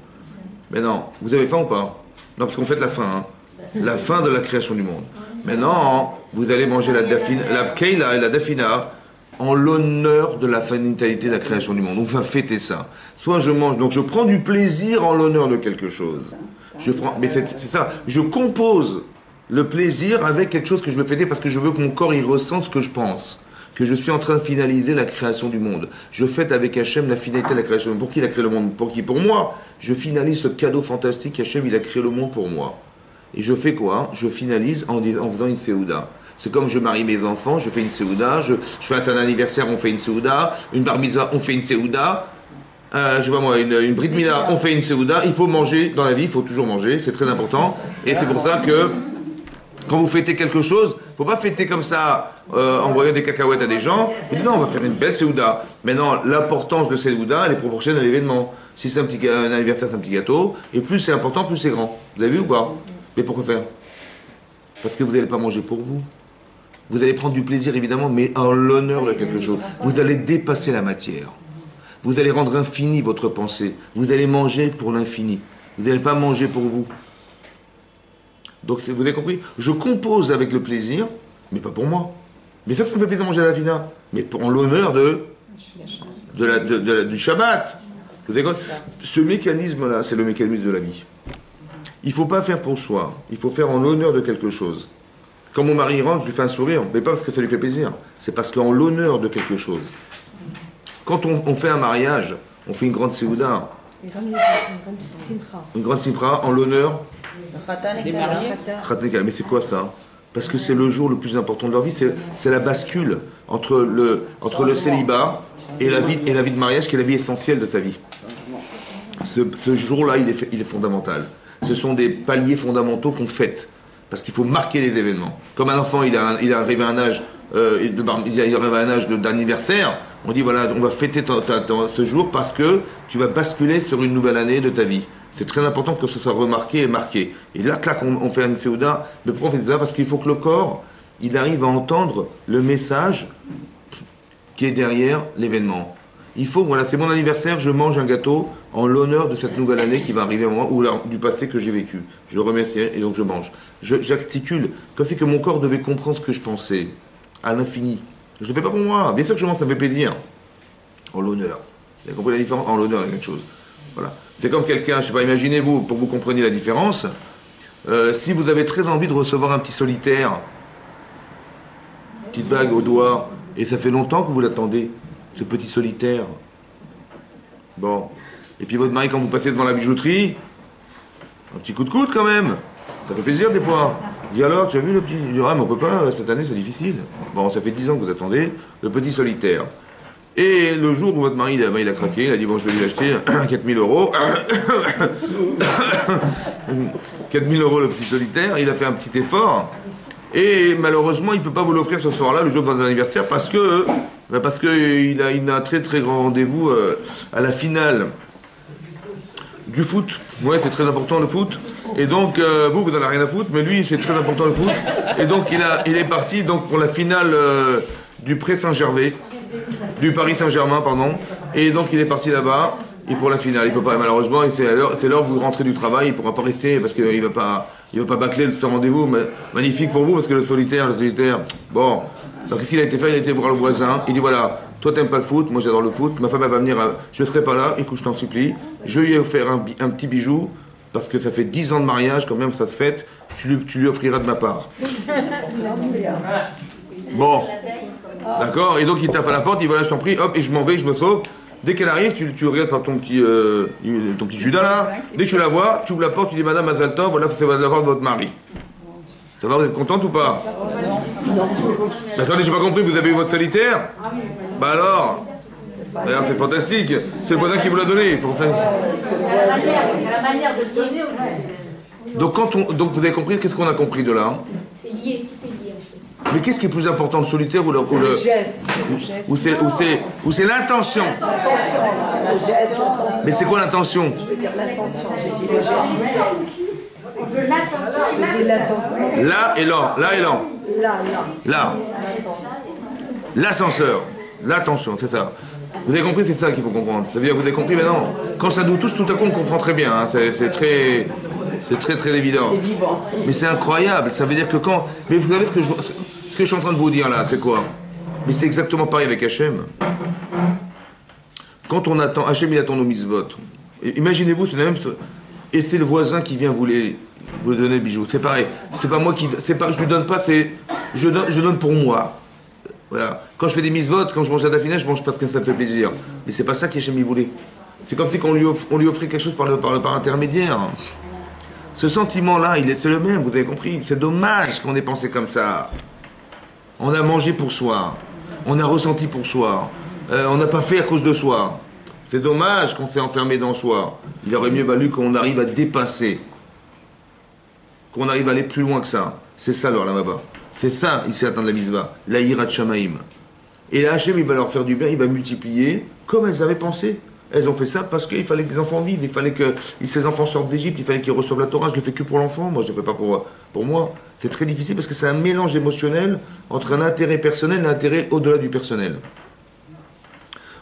Mais non, vous avez faim ou pas? Non, parce qu'on fête la fin, hein. La fin de la création du monde. Maintenant, vous allez manger la Keila et la Dafina en l'honneur de la finalité de la création du monde. On va fêter ça. Soit je mange, donc je prends du plaisir en l'honneur de quelque chose. Mais c'est ça. Je compose le plaisir avec quelque chose que je veux fêter parce que je veux que mon corps y ressente ce que je pense. Que je suis en train de finaliser la création du monde. Je fête avec Hachem la finalité de la création du monde. Pour qui il a créé le monde? Pour qui? Pour moi. Je finalise ce cadeau fantastique. Hachem, il a créé le monde pour moi. Et je fais quoi? Je finalise en faisant une séouda. C'est comme je marie mes enfants, je fais une séouda, je fais un anniversaire, on fait une séouda, une bar mitzvah, on fait une séouda, je sais pas moi, une brit mila, on fait une séouda. Il faut manger dans la vie, il faut toujours manger, c'est très important. Et c'est pour ça que quand vous fêtez quelque chose, il ne faut pas fêter comme ça, envoyer des cacahuètes à des gens. Vous dites non, on va faire une belle séouda. Maintenant, l'importance de séouda, elle est proportionnelle à l'événement. Si c'est un anniversaire, c'est un petit gâteau, et plus c'est important, plus c'est grand. Vous avez vu ou pas? Mais pourquoi faire? Parce que vous n'allez pas manger pour vous. Vous allez prendre du plaisir, évidemment, mais en l'honneur de quelque chose. Vous allez dépasser la matière. Vous allez rendre infini votre pensée. Vous allez manger pour l'infini. Vous n'allez pas manger pour vous. Donc, vous avez compris? Je compose avec le plaisir, mais pas pour moi. Mais ça me fait plaisir de manger à la fina. Mais en l'honneur du Shabbat. Vous avez compris? Ce mécanisme-là, c'est le mécanisme de la vie. Il ne faut pas faire pour soi, il faut faire en l'honneur de quelque chose. Quand mon mari rentre, je lui fais un sourire, mais pas parce que ça lui fait plaisir, c'est parce qu'en l'honneur de quelque chose. Quand on fait un mariage, on fait une grande séouda, une grande simpra en l'honneur des mariés. Mais c'est quoi ça? Parce que c'est le jour le plus important de leur vie, c'est la bascule entre le célibat et la vie de mariage, qui est la vie essentielle de sa vie. Ce jour-là, il est fondamental. Ce sont des paliers fondamentaux qu'on fête. Parce qu'il faut marquer les événements. Comme un enfant, il est arrivé à un âge il arrive à un âge d'anniversaire, on dit voilà, on va fêter ce jour parce que tu vas basculer sur une nouvelle année de ta vie. C'est très important que ce soit remarqué et marqué. Et là, clac, on fait une Séouda. Mais pourquoi on fait ça? Parce qu'il faut que le corps, il arrive à entendre le message qui est derrière l'événement. Il faut, voilà, c'est mon anniversaire, je mange un gâteau en l'honneur de cette nouvelle année qui va arriver à moi, ou du passé que j'ai vécu. Je remercie et donc je mange. J'articule, comme si que mon corps devait comprendre ce que je pensais, à l'infini. Je ne le fais pas pour moi, bien sûr que je mange, ça me fait plaisir. En l'honneur. Vous avez compris la différence? En l'honneur, il y a quelque chose. Voilà. C'est comme quelqu'un, je ne sais pas, imaginez-vous, pour que vous compreniez la différence, si vous avez très envie de recevoir un petit solitaire, petite bague au doigt, et ça fait longtemps que vous l'attendez, ce petit solitaire. Bon. Et puis votre mari, quand vous passez devant la bijouterie, un petit coup de coude quand même. Ça fait plaisir des fois. Il dit alors, tu as vu le petit... Il dit, ah mais on peut pas, cette année c'est difficile. Bon, ça fait 10 ans que vous attendez, le petit solitaire. Et le jour où votre mari il a craqué, il a dit bon je vais lui acheter 4000 €. 4000 € le petit solitaire, il a fait un petit effort. Et malheureusement il ne peut pas vous l'offrir ce soir-là, le jour de votre anniversaire, parce que il a un très très grand rendez-vous à la finale du foot. Ouais, c'est très important le foot. Et donc vous en avez rien à foutre, mais lui c'est très important le foot. Et donc il est parti donc pour la finale du Pré Saint-Gervais. Du Paris Saint-Germain, pardon. Et donc il est parti là-bas. Et pour la finale, il peut pas, malheureusement, c'est l'heure où vous rentrez du travail, il ne pourra pas rester parce qu'il va pas bâcler ce rendez-vous. Mais magnifique pour vous parce que le solitaire, bon. Donc qu'est-ce qu'il a été fait? Il a été voir le voisin. Il dit voilà, toi t'aimes pas le foot, moi j'adore le foot. Ma femme elle va venir, je ne serai pas là. Écoute, je t'en supplie. Je lui ai offert un petit bijou parce que ça fait 10 ans de mariage, quand même, ça se fête. Tu lui offriras de ma part. Bon. D'accord, et donc il tape à la porte, il dit voilà, je t'en prie, hop, et je m'en vais, je me sauve. Dès qu'elle arrive, tu regardes par ton petit Judas là. Dès que tu la vois, tu ouvres la porte, tu dis madame Azaltov, voilà, c'est la part de votre mari. Ça va, vous êtes contente ou pas? Mais attendez, j'ai pas compris, vous avez eu votre solitaire? Bah alors? D'ailleurs, c'est fantastique. C'est le voisin qui vous l'a donné. C'est la manière de donner aussi. Donc vous avez compris, qu'est-ce qu'on a compris de là? C'est lié, tout est lié en fait. Mais qu'est-ce qui est plus important, le solitaire ou le geste? Ou c'est l'intention? Mais c'est quoi l'intention? Je veux dire l'intention, j'ai dit le geste. On veut l'intention. J'ai dit l'intention. Là et là, là et là. Là. L'ascenseur. L'attention, c'est ça. Vous avez compris, c'est ça qu'il faut comprendre. Ça veut dire que vous avez compris maintenant. Quand ça nous touche, tout à coup, on comprend très bien. Hein. C'est très évident. Mais c'est incroyable. Ça veut dire que quand... Mais vous savez ce que je suis en train de vous dire là, c'est quoi? Mais c'est exactement pareil avec Hachem. Quand on attend... Hachem, il attend nos mitzvot. Imaginez-vous, c'est la même... Et c'est le voisin qui vient vous donner le bijou. C'est pareil. C'est pas moi qui... je lui donne pas, c'est... Je donne pour moi. Voilà. Quand je fais des mitzvot, quand je mange à la finale, je mange parce que ça me fait plaisir. Mais c'est pas ça qu'Hachem voulait. C'est comme si on lui offrait quelque chose par intermédiaire. Ce sentiment-là, c'est le même, vous avez compris. C'est dommage qu'on ait pensé comme ça. On a mangé pour soi. On a ressenti pour soi. On n'a pas fait à cause de soi. C'est dommage qu'on s'est enfermé dans soi. Il aurait mieux valu qu'on arrive à dépasser. Qu'on arrive à aller plus loin que ça. C'est ça alors là-bas. C'est ça, ici, atteindre la mitzvah. La hirat shamaim. Et là, Hachem, il va leur faire du bien, il va multiplier comme elles avaient pensé. Elles ont fait ça parce qu'il fallait que les enfants vivent, il fallait que ces enfants sortent d'Égypte, il fallait qu'ils reçoivent la Torah. Je le fais que pour l'enfant, moi je ne le fais pas pour moi. C'est très difficile parce que c'est un mélange émotionnel entre un intérêt personnel et un intérêt au-delà du personnel.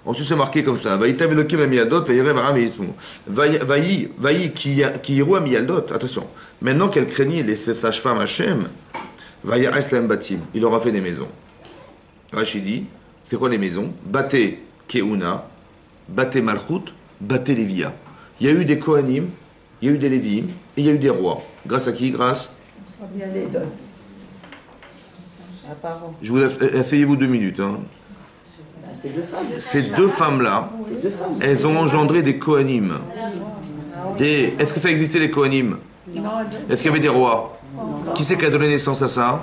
Ensuite c'est marqué comme ça. Vaïtav Elokim amiyadot, vaïrev arameisu. Vaï qui hiru amiyadot. Attention. Maintenant qu'elle craignait les sages-femmes Hachem, vaïa eslem batim. Il leur a fait des maisons. Rachidi, c'est quoi les maisons? Baté Keuna. Baté Malchut, Baté Lévia. Il y a eu des Kohanim, il y a eu des Léviim, et il y a eu des rois. Grâce à qui? Grâce Je vous asseyez-vous 2 minutes. Hein. Ces deux femmes-là, elles ont engendré des Kohanim. Est-ce que ça existait les Kohanim? Est-ce qu'il y avait des rois? Qui c'est qui a donné naissance à ça?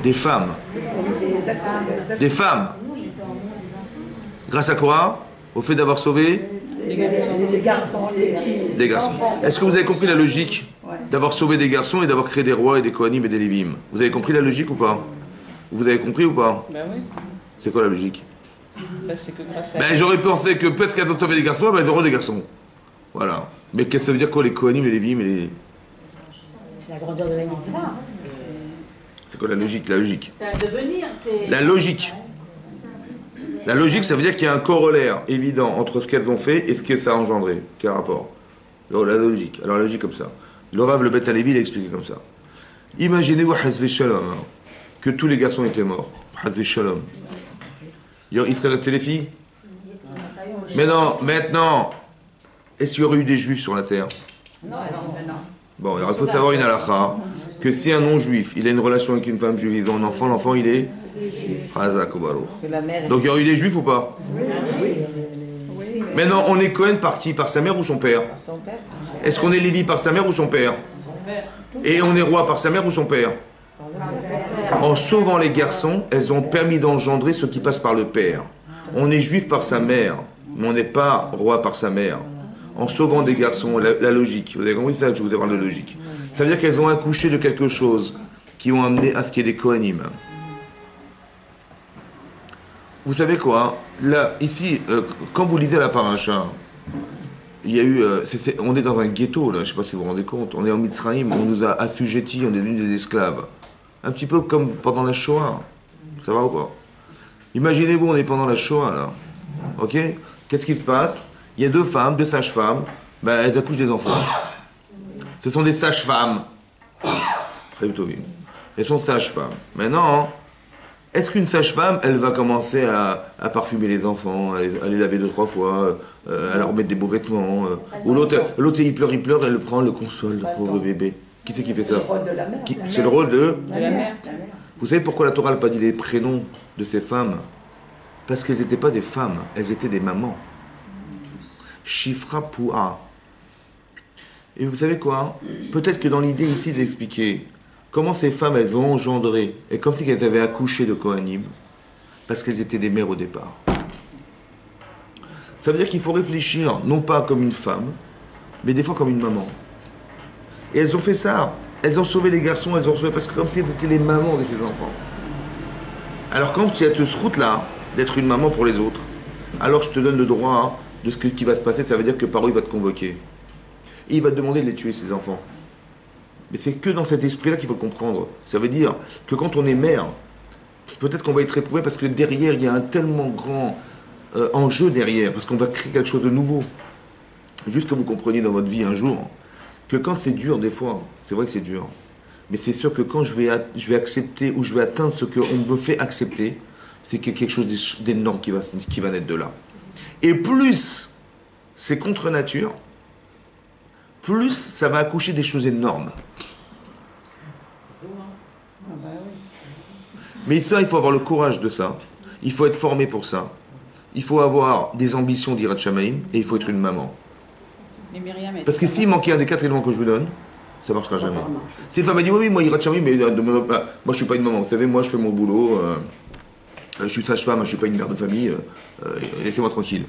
Des femmes. Des femmes. Grâce à quoi? Au fait d'avoir sauvé les garçons. Est-ce que vous avez compris la logique? d'avoir sauvé des garçons et d'avoir créé des rois et des Kohanim et des Lévim. Vous avez compris la logique ou pas? Vous avez compris ou pas? Ben oui. C'est quoi la logique? Ben, c'est que grâce à... Ben j'aurais pensé que parce qu'elles ont sauvé des garçons, ben elles auront des garçons. Voilà. Mais qu'est-ce que ça veut dire quoi les Kohanim, les Lévim et les... C'est la grandeur de la mitzvah. C'est quoi la logique? La logique. C'est un devenir, c'est... La logique. La logique, ça veut dire qu'il y a un corollaire évident entre ce qu'elles ont fait et ce que ça a engendré. Quel rapport? Alors, la logique. Alors la logique comme ça. Le Rav, le Beth Halevi, l'a expliqué comme ça. Imaginez-vous, Hazvé Shalom, hein, que tous les garçons étaient morts. Hazvé Shalom. Il serait resté les filles? Mais non, maintenant, est-ce qu'il y aurait eu des juifs sur la terre? Non. Bon, alors il faut savoir une halakha, que si un non-juif, il a une relation avec une femme juive, ils ont un enfant, l'enfant il est Hazak ou Baruch. Donc il y aurait eu des juifs ou pas? Maintenant, on est Cohen par qui? Par sa mère ou son père? Est-ce qu'on est Lévi par sa mère ou son père? Et on est roi par sa mère ou son père? En sauvant les garçons, elles ont permis d'engendrer ce qui passe par le père. On est juif par sa mère, mais on n'est pas roi par sa mère. En sauvant des garçons, la logique. Vous avez compris ça que je vous parle de logique. Ça veut dire qu'elles ont accouché de quelque chose qui ont amené à ce qu'il y ait des Kohanim. Vous savez quoi? Là, ici, quand vous lisez la paracha, il y a eu, on est dans un ghetto là, je ne sais pas si vous vous rendez compte. On est en Mitzrayim, on nous a assujettis, on est devenus des esclaves. Un petit peu comme pendant la Shoah. Ça va ou pas? Imaginez-vous, on est pendant la Shoah là. Ok? Qu'est-ce qui se passe? Il y a deux femmes, deux sages-femmes, ben, elles accouchent des enfants. Ce sont des sages-femmes. Très bien. Elles sont sages-femmes. Maintenant, est-ce qu'une sage-femme, elle va commencer à parfumer les enfants, à les laver 2-3 fois, à leur mettre des beaux vêtements ou l'autre, il pleure, elle le prend, le console, le pauvre bébé. Qui c'est qui fait ça? C'est le rôle de la mère. C'est le rôle de la mère. Vous savez pourquoi la Torah n'a pas dit les prénoms de ces femmes? Parce qu'elles n'étaient pas des femmes, elles étaient des mamans. Shifra Poua. Et vous savez quoi? Peut-être que dans l'idée ici d'expliquer comment ces femmes, elles ont engendré, et comme si elles avaient accouché de Kohanim, parce qu'elles étaient des mères au départ. Ça veut dire qu'il faut réfléchir, non pas comme une femme, mais des fois comme une maman. Et elles ont fait ça. Elles ont sauvé les garçons, elles ont sauvé, parce que comme si elles étaient les mamans de ces enfants. Alors quand tu as cette route-là, d'être une maman pour les autres, alors je te donne le droit de ce qui va se passer, ça veut dire que Paro il va te convoquer. Et il va te demander de les tuer, ces enfants. Mais c'est que dans cet esprit-là qu'il faut comprendre. Ça veut dire que quand on est mère, peut-être qu'on va être éprouvé parce que derrière, il y a un tellement grand enjeu derrière, parce qu'on va créer quelque chose de nouveau. Juste que vous compreniez dans votre vie un jour, que quand c'est dur des fois, c'est vrai que c'est dur, mais c'est sûr que quand je vais accepter ou je vais atteindre ce qu'on me fait accepter, c'est qu'il y a quelque chose d'énorme qui va naître de là. Et plus c'est contre nature, plus ça va accoucher des choses énormes. Mais ça, il faut avoir le courage de ça. Il faut être formé pour ça. Il faut avoir des ambitions d'Irat Shamaim et il faut être une maman. Parce que s'il manquait un des 4 éléments que je vous donne, ça ne marchera jamais. Si une femme m'a dit oui, moi Irat Shamaim, mais moi je ne suis pas une maman. Vous savez, moi je fais mon boulot. Je suis sage-femme, je ne suis pas une mère de famille. Laissez-moi tranquille.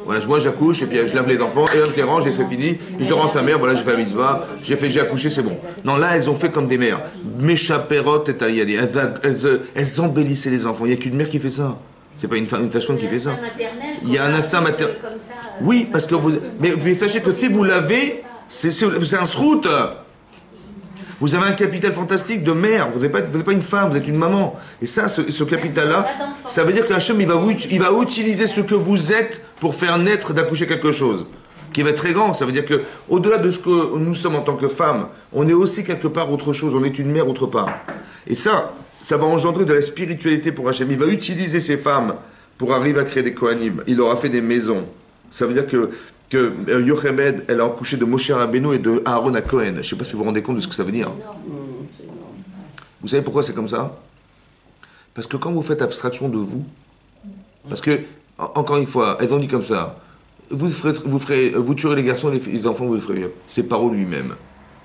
Voilà, moi j'accouche et puis je lave les enfants et là je les range et c'est fini. Je le rends à sa mère, voilà, j'ai fait la mitzvah, j'ai accouché, c'est bon. Non, là elles ont fait comme des mères. Méchaperotes et taïadi. Elles embellissaient les enfants. Il n'y a qu'une mère qui fait ça. C'est pas une sage-femme qui fait ça. Il y a un instinct maternel. Oui, parce que vous. Mais sachez que si vous l'avez, c'est un srout. Vous avez un capital fantastique de mère. Vous n'êtes pas une femme, vous êtes une maman. Et ça, ce capital-là, ça veut dire qu'Hachem, il va utiliser ce que vous êtes pour faire naître, d'accoucher quelque chose qui va être très grand. Ça veut dire que, au-delà de ce que nous sommes en tant que femmes, on est aussi quelque part autre chose. On est une mère autre part. Et ça va engendrer de la spiritualité pour Hachem. Il va utiliser ces femmes pour arriver à créer des Kohanim. Il leur a fait des maisons. Ça veut dire que Yochebed, elle a accouché de Moshe Rabbeinu et de Aaron à Cohen. Je ne sais pas si vous vous rendez compte de ce que ça veut dire. Vous savez pourquoi c'est comme ça? Parce que quand vous faites abstraction de vous, parce que, encore une fois, elles ont dit comme ça, vous tuerez les garçons et les enfants, vous les ferez. C'est Paro lui-même.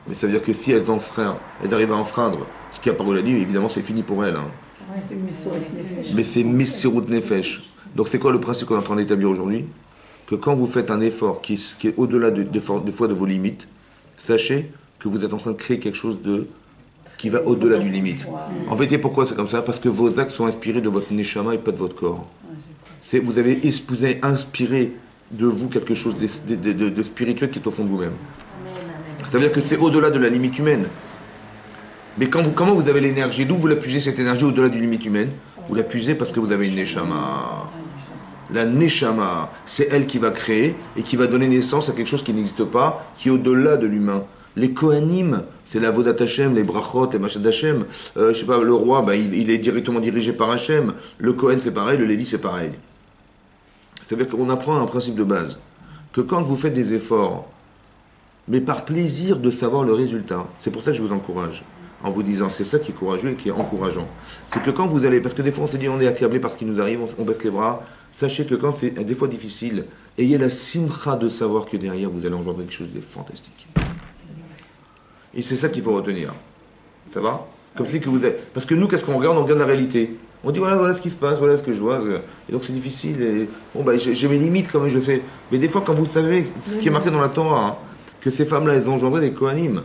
Mais ça veut dire que si elles arrivent à enfreindre ce qu'il y a Paro l'a dit, évidemment c'est fini pour elles. Hein. Mais c'est Messirut Nefesh. Donc c'est quoi le principe qu'on est en train d'établir aujourd'hui? Que quand vous faites un effort qui est au-delà des fois de vos limites, sachez que vous êtes en train de créer quelque chose qui va au-delà du limite. En vérité, pourquoi c'est comme ça? Parce que vos actes sont inspirés de votre neshama et pas de votre corps. Vous avez inspiré de vous quelque chose de spirituel qui est au fond de vous-même. Ça veut dire que c'est au-delà de la limite humaine. Mais comment vous avez l'énergie? D'où vous la puisez cette énergie au-delà d'une limite humaine? Vous la puisez parce que vous avez une neshama. La neshama, c'est elle qui va créer et qui va donner naissance à quelque chose qui n'existe pas, qui est au-delà de l'humain. Les Kohanim, c'est la Vodat Hashem, les Brachot, les Machad Hashem. Je sais pas, le roi, il est directement dirigé par Hashem. Le Kohen, c'est pareil, le Lévi, c'est pareil. Ça veut dire qu'on apprend un principe de base. Que quand vous faites des efforts, mais par plaisir de savoir le résultat, c'est pour ça que je vous encourage, en vous disant, c'est ça qui est courageux et qui est encourageant. C'est que quand vous allez, parce que des fois on s'est dit, on est accablé par ce qui nous arrive, on baisse les bras, sachez que quand c'est des fois difficile, ayez la simcha de savoir que derrière vous allez engendrer quelque chose de fantastique. Et c'est ça qu'il faut retenir. Ça va? Comme si que vous êtes... Parce que nous, qu'est-ce qu'on regarde? On regarde la réalité. On dit, voilà ce qui se passe, voilà ce que je vois. Et donc c'est difficile. Et... Bon, j'ai mes limites quand même, je sais. Mais des fois, quand vous savez ce qui est marqué dans la Torah, que ces femmes-là, elles ont engendré des Kohanim.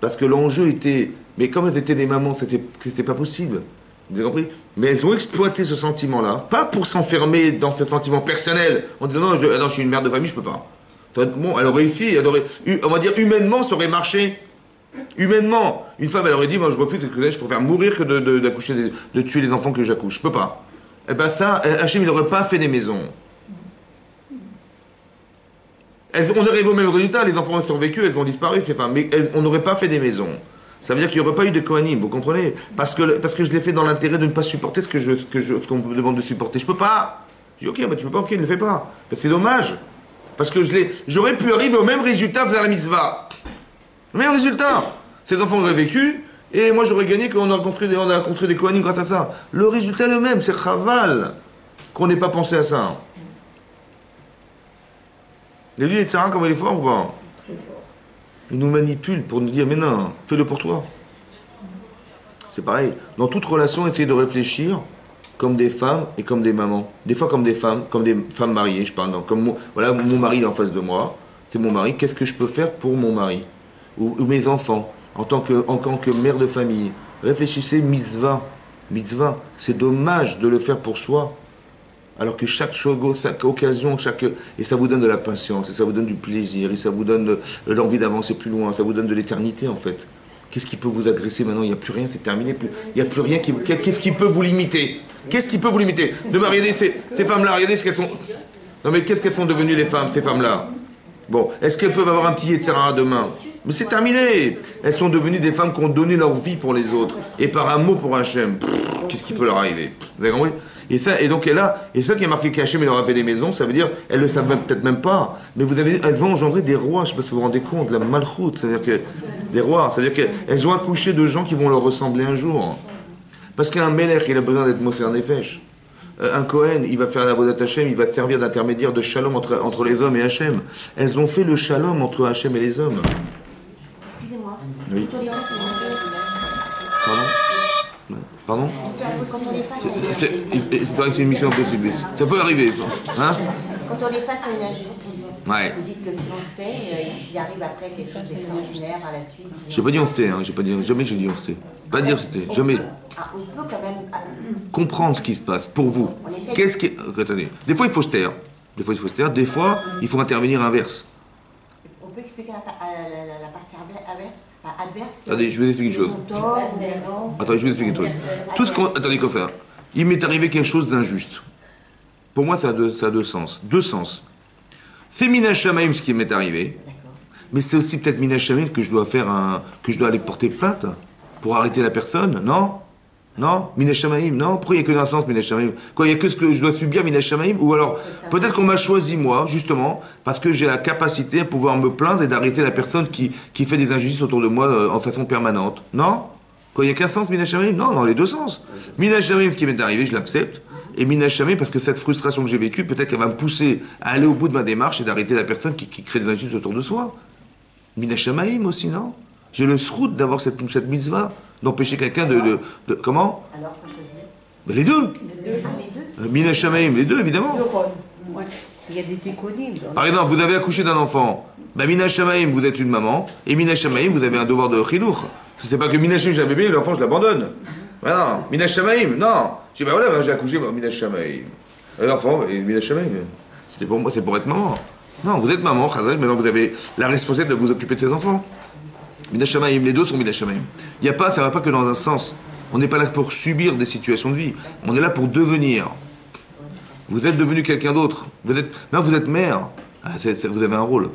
Parce que l'enjeu était... Mais comme elles étaient des mamans, c'était pas possible. Vous avez compris? Mais elles ont exploité ce sentiment-là, pas pour s'enfermer dans ce sentiment personnel, en disant, non, je suis une mère de famille, je peux pas. Bon, elle aurait réussi, on va dire, humainement, ça aurait marché. Humainement, une femme, elle aurait dit, moi je refuse, je préfère mourir que d'accoucher, de tuer les enfants que j'accouche. Je peux pas. Eh ben ça, Hachem, il n'aurait pas fait des maisons. On arrive au même résultat, les enfants ont survécu, elles ont disparu, ces femmes, mais on n'aurait pas fait des maisons. Ça veut dire qu'il n'y aurait pas eu de Kohanim, vous comprenez? Parce que je l'ai fait dans l'intérêt de ne pas supporter ce qu'on me demande de supporter. Je peux pas. Je dis, ok, tu peux pas, ok, ne le fais pas. C'est dommage. Parce que j'aurais pu arriver au même résultat vers la mitzvah. Le même résultat. Ces enfants auraient vécu, et moi j'aurais gagné qu'on a construit des Kohanim grâce à ça. Le résultat est le même, c'est chaval qu'on n'ait pas pensé à ça. Et lui, Sarah, comment il est fort ou pas? Il nous manipule pour nous dire, mais non, fais-le pour toi. C'est pareil. Dans toute relation, essayez de réfléchir comme des femmes et comme des mamans. Des fois comme des femmes mariées, je parle. Voilà, mon mari est en face de moi, c'est mon mari, qu'est-ce que je peux faire pour mon mari? Ou mes enfants, en tant que mère de famille. Réfléchissez, mitzvah. Mitzvah, c'est dommage de le faire pour soi. Alors que chaque occasion, et ça vous donne de la patience, et ça vous donne du plaisir, et ça vous donne l'envie d'avancer plus loin, ça vous donne de l'éternité en fait. Qu'est-ce qui peut vous agresser maintenant? Il n'y a plus rien, c'est terminé. Il n'y a plus rien qu'est-ce qui peut vous limiter? Qu'est-ce qui peut vous limiter? Demain, regardez ces femmes-là, regardez ce qu'elles sont. Non mais qu'est-ce qu'elles sont devenues les femmes, ces femmes-là? Bon, est-ce qu'elles peuvent avoir un petit Yetzirah demain? Mais c'est terminé. Elles sont devenues des femmes qui ont donné leur vie pour les autres. Et par un mot pour Hachem. Qu'est-ce qui peut leur arriver? Vous avez compris? Et donc et ça qui est marqué qu'Hachem leur a fait des maisons, ça veut dire, elles le savent peut-être même pas, mais elles vont engendrer des rois, je ne sais pas si vous vous rendez compte, la malchoute, c'est-à-dire que des rois, c'est-à-dire qu'elles ont accouché de gens qui vont leur ressembler un jour. Parce qu'un Melech, il a besoin d'être Moser Nefesh. Un Kohen, il va faire la Vodat Hashem, il va servir d'intermédiaire de shalom entre les hommes et Hachem. Elles ont fait le shalom entre Hachem et les hommes. Excusez-moi. Oui. Pardon? Quand on est face à c'est une mission impossible. Ça peut arriver. Hein? Quand on est face à une injustice, ouais. Vous dites que si on se tait, il arrive après quelque chose d'extraordinaire par la suite. J'ai pas dit on se tait, jamais j'ai dit on se tait. Pas dire c'était, jamais. On peut quand même comprendre ce qui se passe pour vous. Qu'est-ce qui... Attendez, des fois il faut se taire. Des fois il faut intervenir inverse. On peut expliquer la partie adverse? Attendez, je vais vous expliquer une chose. Attendez, je vais vous expliquer une chose. Attendez, comme ça. Il m'est arrivé quelque chose d'injuste. Pour moi, ça a deux sens. Deux sens. C'est Mina Shamaim ce qui m'est arrivé. Mais c'est aussi peut-être Mina Shamaim que je dois aller porter plainte pour arrêter la personne, non? Non? Mina Shamaim, non? Pourquoi il n'y a que d'un sens Mina Shamaim? Quoi, il n'y a que ce que je dois subir Mina Shamaim? Ou alors, peut-être qu'on m'a choisi moi, justement, parce que j'ai la capacité à pouvoir me plaindre et d'arrêter la personne qui fait des injustices autour de moi en façon permanente. Non? Quoi, il n'y a qu'un sens Mina Shamaim? Non, dans les deux sens. Mina Shamaim, ce qui m'est arrivé, je l'accepte. Et Mina Shamaim, parce que cette frustration que j'ai vécue, peut-être qu'elle va me pousser à aller au bout de ma démarche et d'arrêter la personne qui crée des injustices autour de soi. Mina Shamaim aussi, non? J'ai le srout d'avoir cette mitzvah, d'empêcher quelqu'un de... Comment? Alors, faut choisir. Ben les deux. Les deux. Mina Shamaim, les deux, évidemment. Il y a des téconymes. Par exemple, vous avez accouché d'un enfant. Ben, Mina Shamaim, vous êtes une maman. Et Mina Shamaim, vous avez un devoir de chidour. C'est pas que Mina Shamaim, j'ai un bébé et l'enfant, je l'abandonne. Ben non, Mina Shamaim, non. Je dis, ben voilà, ben, j'ai accouché, ben, Mina Shamaim. L'enfant, Mina Shamaim. C'était pour moi, c'est pour être maman. Non, vous êtes maman, Chazal, maintenant vous avez la responsabilité de vous occuper de ses enfants. Mina Shamaim, les deux sont Mina Shamaim. Il n'y a pas, ça ne va pas que dans un sens. On n'est pas là pour subir des situations de vie. On est là pour devenir. Vous êtes devenu quelqu'un d'autre. Vous êtes mère. Ah, vous avez un rôle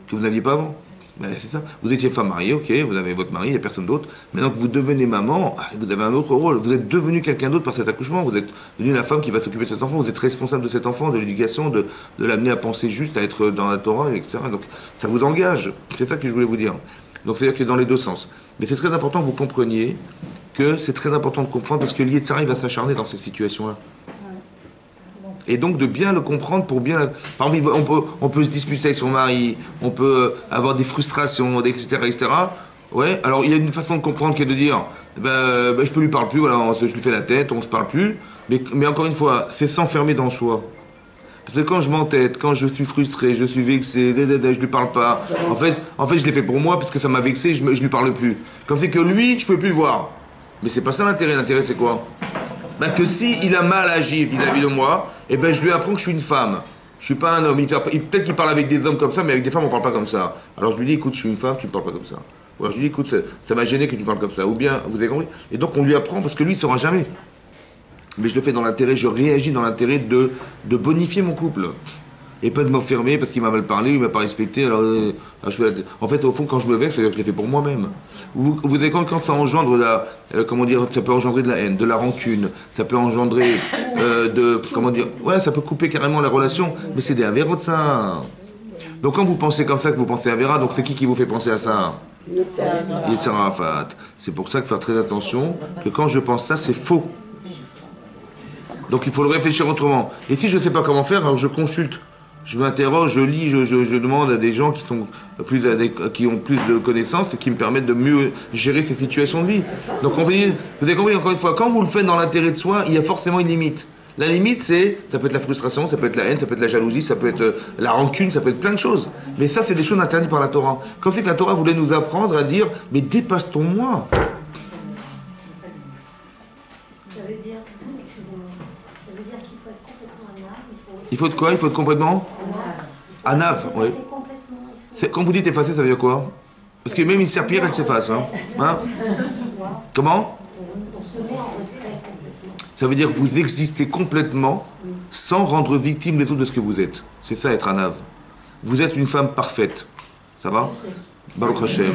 que vous n'aviez pas avant. Ben, c'est ça. Vous étiez femme mariée, ok, vous avez votre mari, il n'y a personne d'autre. Maintenant que vous devenez maman, vous avez un autre rôle. Vous êtes devenu quelqu'un d'autre par cet accouchement. Vous êtes devenu la femme qui va s'occuper de cet enfant. Vous êtes responsable de cet enfant, de l'éducation, de l'amener à penser juste, à être dans la Torah, etc. Donc ça vous engage. C'est ça que je voulais vous dire. Donc c'est-à-dire que dans les deux sens. Mais c'est très important que vous compreniez que c'est très important de comprendre parce que l'Yetzirah, il va s'acharner dans cette situation-là. Et donc de bien le comprendre pour bien... Par exemple, on peut se disputer avec son mari, on peut avoir des frustrations, etc., etc. Ouais, alors il y a une façon de comprendre qui est de dire, je peux lui parler plus, voilà, je lui fais la tête, on se parle plus. Mais encore une fois, c'est s'enfermer dans soi. Parce que quand je m'entête, quand je suis frustré, je suis vexé, je lui parle pas. En fait, je l'ai fait pour moi parce que ça m'a vexé, je lui parle plus. Comme c'est que lui, je peux plus le voir. Mais c'est pas ça l'intérêt. L'intérêt c'est quoi? Que si il a mal agi vis-à-vis de moi, je lui apprends que je suis une femme. Je suis pas un homme. Peut-être qu'il parle avec des hommes comme ça, mais avec des femmes on parle pas comme ça. Alors je lui dis, écoute, je suis une femme, tu me parles pas comme ça. Ou alors je lui dis, écoute, ça m'a gêné que tu parles comme ça. Ou bien, vous avez compris? Et donc on lui apprend parce que lui il ne saura jamais. Mais je le fais dans l'intérêt, je réagis dans l'intérêt de bonifier mon couple. Et pas de m'enfermer parce qu'il m'a mal parlé, il m'a pas respecté. Alors je fais en fait, au fond, quand je me vexe, c'est-à-dire que je l'ai fait pour moi-même. Vous avez quand ça engendre ça peut engendrer de la haine, de la rancune, ça peut engendrer ça peut couper carrément la relation. Mais c'est des avérots de ça. Donc quand vous pensez comme ça, que vous pensez avéra, donc c'est qui vous fait penser à ça? Yetzirah Arafat. C'est pour ça qu'il faut faire très attention que quand je pense ça, c'est faux. Donc il faut le réfléchir autrement. Et si je ne sais pas comment faire, alors je consulte. Je m'interroge, je lis, je demande à des gens qui ont plus de connaissances et qui me permettent de mieux gérer ces situations de vie. Donc vous avez compris encore une fois, quand vous le faites dans l'intérêt de soi, il y a forcément une limite. La limite, ça peut être la frustration, ça peut être la haine, ça peut être la jalousie, ça peut être la rancune, ça peut être plein de choses. Mais ça, c'est des choses interdites par la Torah. Comme c'est que la Torah voulait nous apprendre à dire, mais dépasse ton moi. Ça veut dire, excusez-moi, ça veut dire qu'il faut être complètement anave, il faut être quoi? Il faut être complètement anave, oui. Quand vous dites effacer, ça veut dire quoi? Parce que même une serpillière, elle s'efface. Hein? Comment? Ça veut dire que vous existez complètement sans rendre victime les autres de ce que vous êtes. C'est ça être anave. Vous êtes une femme parfaite. Ça va? Baruch Hashem.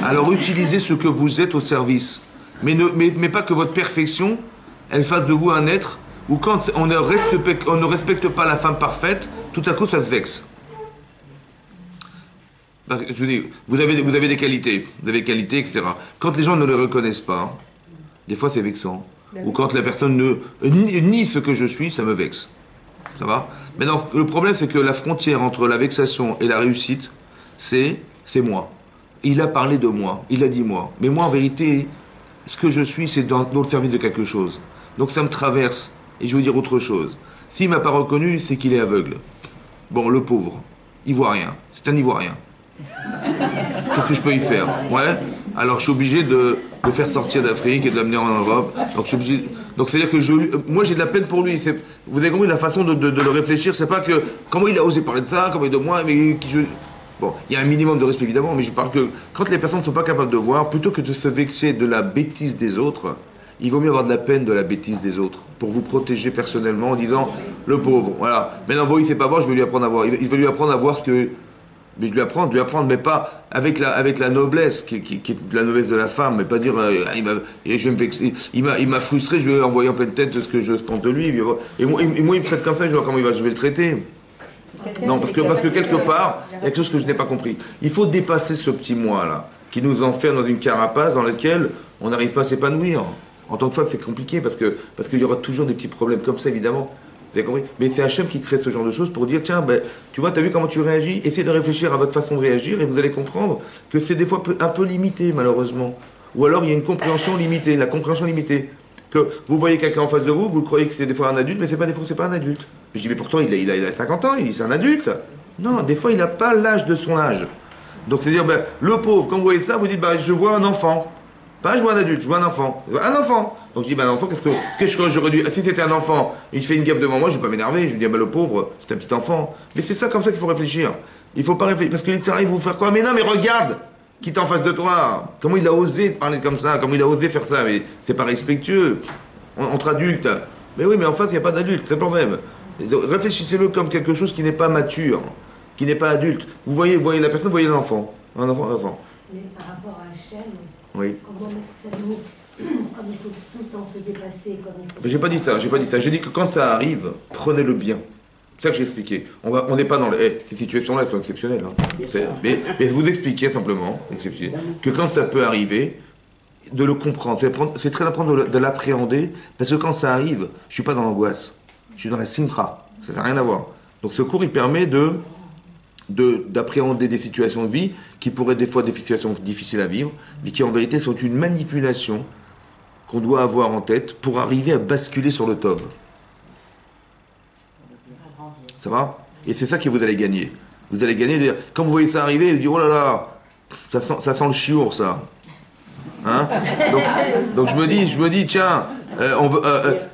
Alors utilisez ce que vous êtes au service. Mais pas que votre perfection, elle fasse de vous un être où quand on ne respecte pas la femme parfaite, tout à coup ça se vexe. Je vous dis, vous avez des qualités, etc. Quand les gens ne les reconnaissent pas, des fois c'est vexant. Ou quand la personne nie ce que je suis, ça me vexe. Ça va? Maintenant, le problème c'est que la frontière entre la vexation et la réussite, c'est moi. Il a parlé de moi, il a dit moi. Mais moi en vérité, ce que je suis, c'est dans le service de quelque chose. Donc ça me traverse. Et je veux dire autre chose. S'il ne m'a pas reconnu, c'est qu'il est aveugle. Bon, le pauvre, il voit rien. C'est un Ivoirien. Qu'est-ce que je peux y faire? Ouais. Alors je suis obligé de le faire sortir d'Afrique et de l'amener en Europe. Donc c'est-à-dire que moi j'ai de la peine pour lui. Vous avez compris la façon de le réfléchir, c'est pas que comment il a osé parler de ça, comment il est de moi, mais bon, il y a un minimum de respect évidemment, mais je parle que quand les personnes ne sont pas capables de voir, plutôt que de se vexer de la bêtise des autres, il vaut mieux avoir de la peine de la bêtise des autres, pour vous protéger personnellement en disant, le pauvre, voilà. Maintenant, bon, il ne sait pas voir, je vais lui apprendre à voir. Il veut lui apprendre à voir ce que... Mais je lui apprendre, mais pas avec la noblesse, qui est la noblesse de la femme, mais pas dire, je vais me vexer, il m'a frustré, je vais lui envoyer en pleine tête ce que je pense de lui. Et moi, il me traite comme ça, je vais voir comment je vais le traiter. Non, parce que quelque part, il y a quelque chose que je n'ai pas compris. Il faut dépasser ce petit moi-là, qui nous enferme dans une carapace dans laquelle on n'arrive pas à s'épanouir. En tant que femme, c'est compliqué parce qu'il y aura toujours des petits problèmes comme ça, évidemment. Vous avez compris? Mais c'est Hachem qui crée ce genre de choses pour dire, tiens, tu vois, t'as vu comment tu réagis? Essayez de réfléchir à votre façon de réagir et vous allez comprendre que c'est des fois un peu limité, malheureusement. Ou alors, il y a une compréhension limitée, la compréhension limitée. Que vous voyez quelqu'un en face de vous, vous croyez que c'est des fois un adulte, mais c'est pas des fois, c'est pas un adulte. Puis je dis, mais pourtant, il a 50 ans, c'est un adulte. Non, des fois, il n'a pas l'âge de son âge. Donc, c'est-à-dire, ben, le pauvre, quand vous voyez ça, vous dites, ben, je vois un enfant. Pas je vois un adulte, je vois un enfant. Un enfant. Donc je dis, ben, un enfant, qu'est-ce que j'aurais dû... Si c'était un enfant, il fait une gaffe devant moi, je vais pas m'énerver, je vais dire, ben, le pauvre, c'est un petit enfant. Mais c'est ça, comme ça qu'il faut réfléchir. Il faut pas réfléchir, parce que les tsars, ils vont vous faire quoi? Mais non, mais regarde qui est en face de toi. Comment il a osé te parler comme ça? Comment il a osé faire ça? Mais c'est pas respectueux. Entre adultes. Mais oui, mais en face, il n'y a pas d'adulte, c'est le problème. Réfléchissez-le comme quelque chose qui n'est pas mature, qui n'est pas adulte. Vous voyez la personne, vous voyez l'enfant. Un enfant. Mais par rapport à Hachem, oui. comment mettre sa limite? Comme il faut tout le temps se dépasser, comme il faut... Mais j'ai pas dit ça. J'ai dit que quand ça arrive, prenez-le bien. C'est ça que j'ai expliqué. On n'est pas dans ces situations-là, elles sont exceptionnelles. Hein. Mais vous expliquez simplement, que quand ça peut arriver, de le comprendre. C'est très important de l'appréhender, parce que quand ça arrive, je suis pas dans l'angoisse. Je suis dans la simcha. Ça n'a rien à voir. Donc ce cours, il permet d'appréhender des situations de vie qui pourraient des fois être des situations difficiles à vivre, mais qui en vérité sont une manipulation qu'on doit avoir en tête pour arriver à basculer sur le tov. Ça va? Et c'est ça que vous allez gagner. Vous allez gagner, quand vous voyez ça arriver, vous dites, oh là là, ça sent le chiour, ça. Hein? Donc je me dis, tiens,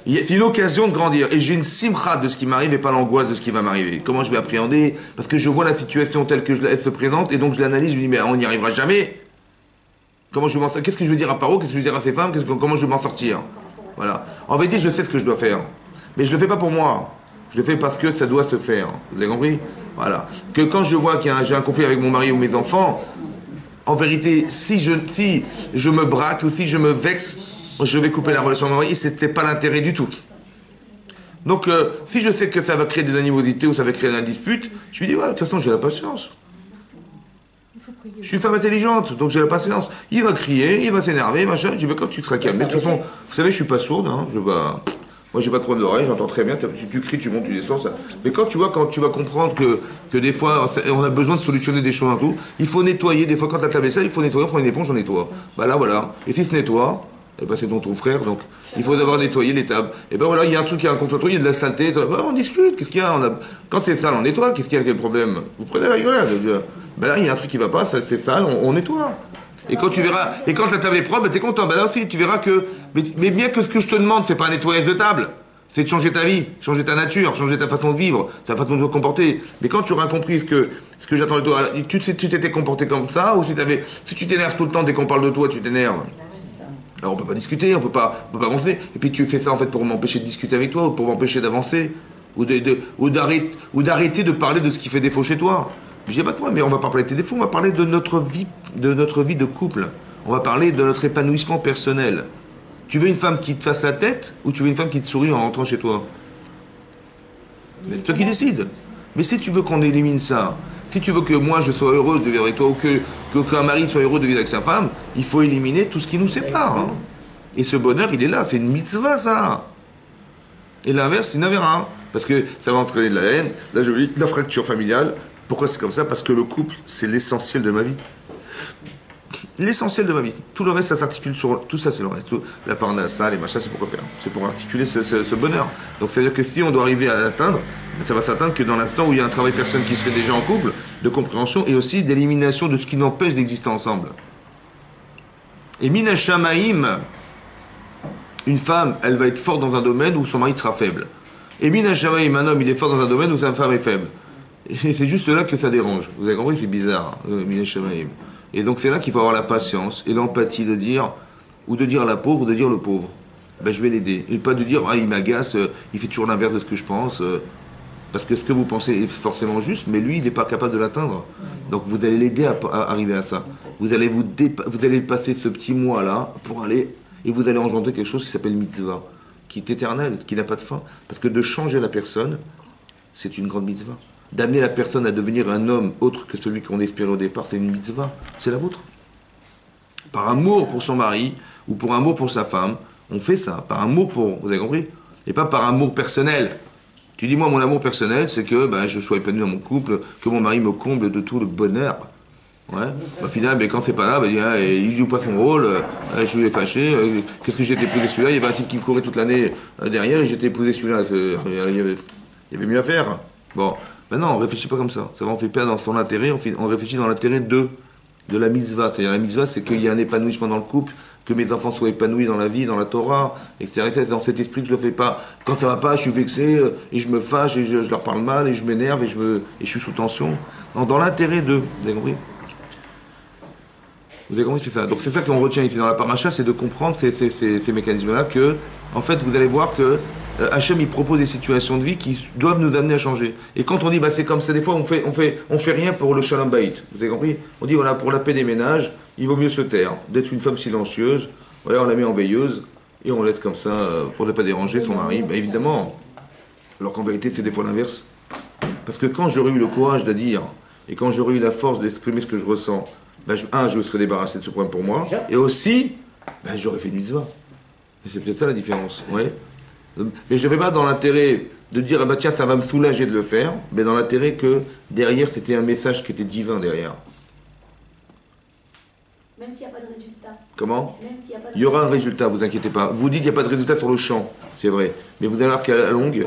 c'est une occasion de grandir. Et j'ai une simcha de ce qui m'arrive et pas l'angoisse de ce qui va m'arriver. Comment je vais appréhender? Parce que je vois la situation telle que elle se présente et donc je l'analyse, je me dis, mais on n'y arrivera jamais. Qu'est-ce que je veux dire à Paro? Qu'est-ce que je veux dire à ces femmes? Comment je vais m'en sortir? Voilà. En vérité, je sais ce que je dois faire. Mais je le fais pas pour moi. Je le fais parce que ça doit se faire. Vous avez compris? Voilà. Que quand je vois que j'ai un conflit avec mon mari ou mes enfants, en vérité, si je me braque ou si je me vexe, je vais couper la relation avec mon mari et c'était pas l'intérêt du tout. Donc, si je sais que ça va créer des animosités ou ça va créer une dispute, je lui dis, ouais, de toute façon, j'ai la patience. Je suis une femme intelligente, donc j'ai la patience. Il va crier, il va s'énerver, machin. Je dis, mais quand tu seras calme. De toute façon, vous savez, je suis pas sourde, hein, moi, j'ai pas de problème d'oreille, j'entends très bien. Tu cries, tu montes, tu descends, ça. Mais quand tu vas comprendre que des fois, on a besoin de solutionner des choses et tout, il faut nettoyer. Des fois, quand t'as tablé ça, il faut nettoyer, prendre une éponge, on nettoie. Bah là, voilà. Et si se nettoie, eh ben, c'est ton frère, donc il faut d'abord nettoyer les tables. Et ben voilà, il y a un truc, il y a un conflit, il y a de la saleté. Bah, on discute, qu'est-ce qu'il y a? Quand c'est sale, on nettoie, qu'est-ce qu'il y a, quel problème? Vous prenez la gueule. Ben là, il y a un truc qui va pas, c'est sale, on nettoie. Et quand tu verras, et quand la table est propre, ben t'es content. Ben là aussi, tu verras que, mais bien que ce que je te demande, c'est pas un nettoyage de table. C'est de changer ta vie, changer ta nature, changer ta façon de vivre, ta façon de te comporter. Mais quand tu auras compris ce que j'attends de toi, tu t'étais comporté comme ça, ou si tu t'énerves tout le temps dès qu'on parle de toi, tu t'énerves. Alors on peut pas discuter, on peut pas avancer. Et puis tu fais ça en fait pour m'empêcher de discuter avec toi, ou pour m'empêcher d'avancer, ou d'arrêter de parler de ce qui fait défaut chez toi. J'ai pas de problème, mais on va pas parler de tes défauts, on va parler de notre vie de couple. On va parler de notre épanouissement personnel. Tu veux une femme qui te fasse la tête ou tu veux une femme qui te sourit en rentrant chez toi? Mais c'est toi qui décides. Mais si tu veux qu'on élimine ça, si tu veux que moi je sois heureuse de vivre avec toi ou qu'un mari soit heureux de vivre avec sa femme, il faut éliminer tout ce qui nous sépare. Hein. Et ce bonheur, il est là, c'est une mitzvah ça. Et l'inverse, c'est une avéra. Parce que ça va entraîner de la haine, de la fracture familiale. Pourquoi c'est comme ça? Parce que le couple, c'est l'essentiel de ma vie. L'essentiel de ma vie. Tout le reste, ça s'articule sur... Tout ça, c'est le reste. La parnassa, les machins, c'est pour quoi faire? C'est pour articuler ce bonheur. Donc, c'est-à-dire que si on doit arriver à l'atteindre, ça va s'atteindre que dans l'instant où il y a un travail personnel qui se fait déjà en couple, de compréhension et aussi d'élimination de ce qui n'empêche d'exister ensemble. Et Mina Shamaïm, une femme, elle va être forte dans un domaine où son mari sera faible. Et Mina Shamaïm, un homme, il est fort dans un domaine où sa femme est faible. Et c'est juste là que ça dérange. Vous avez compris? C'est bizarre, Mina Shamaïm. Et donc c'est là qu'il faut avoir la patience et l'empathie de dire, ou de dire la pauvre, ou de dire le pauvre. Ben je vais l'aider. Et pas de dire, ah il m'agace, il fait toujours l'inverse de ce que je pense. Parce que ce que vous pensez est forcément juste, mais lui il n'est pas capable de l'atteindre. Donc vous allez l'aider à arriver à ça. Vous allez passer ce petit mois-là pour aller, et vous allez engendrer quelque chose qui s'appelle mitzvah, qui est éternel, qui n'a pas de fin. Parce que de changer la personne, c'est une grande mitzvah. D'amener la personne à devenir un homme autre que celui qu'on espérait au départ, c'est une mitzvah. C'est la vôtre. Par amour pour son mari ou pour amour pour sa femme, on fait ça. Par amour pour... Vous avez compris? Et pas par amour personnel. Tu dis, moi, mon amour personnel, c'est que je sois épanoui dans mon couple, que mon mari me comble de tout le bonheur. Ouais. Au final, mais quand c'est pas là, il joue pas son rôle, je suis fâché, qu'est-ce que j'ai épousé celui-là? Il y avait un type qui me courait toute l'année derrière et j'étais épousé celui-là. Il y avait mieux à faire. Bon, maintenant on réfléchit pas comme ça. Ça va, on fait pas dans son intérêt, on réfléchit dans l'intérêt de la mitzvah. C'est-à-dire la mitzvah, c'est qu'il y a un épanouissement dans le couple, que mes enfants soient épanouis dans la vie, dans la Torah, etc. C'est dans cet esprit que je le fais pas. Quand ça va pas, je suis vexé et je me fâche et je leur parle mal et je m'énerve et je suis sous tension. Non, dans l'intérêt de. Vous avez compris? Vous avez compris, c'est ça. Donc c'est ça qu'on retient ici dans la paracha, c'est de comprendre ces mécanismes-là que, en fait, vous allez voir que Hachem, il propose des situations de vie qui doivent nous amener à changer. Et quand on dit, c'est comme ça, des fois, on fait rien pour le shalom bayit. Vous avez compris? On dit, voilà, pour la paix des ménages, il vaut mieux se taire, d'être une femme silencieuse. Voilà, on la met en veilleuse et on l'aide comme ça pour ne pas déranger son mari. Évidemment. Alors qu'en vérité, c'est des fois l'inverse. Parce que quand j'aurais eu le courage de dire, et quand j'aurais eu la force d'exprimer ce que je ressens, je me serais débarrassé de ce problème pour moi, et aussi, j'aurais fait une mitzvah. Et c'est peut-être ça la différence, ouais. Mais je ne vais pas dans l'intérêt de dire, tiens, ça va me soulager de le faire, mais dans l'intérêt que derrière, c'était un message qui était divin derrière. Même s'il n'y a pas de résultat. Comment? Même s'il y a pas de Il y aura un résultat, vous inquiétez pas. Vous dites qu'il n'y a pas de résultat sur le champ, c'est vrai. Mais vous allez voir qu'à la longue,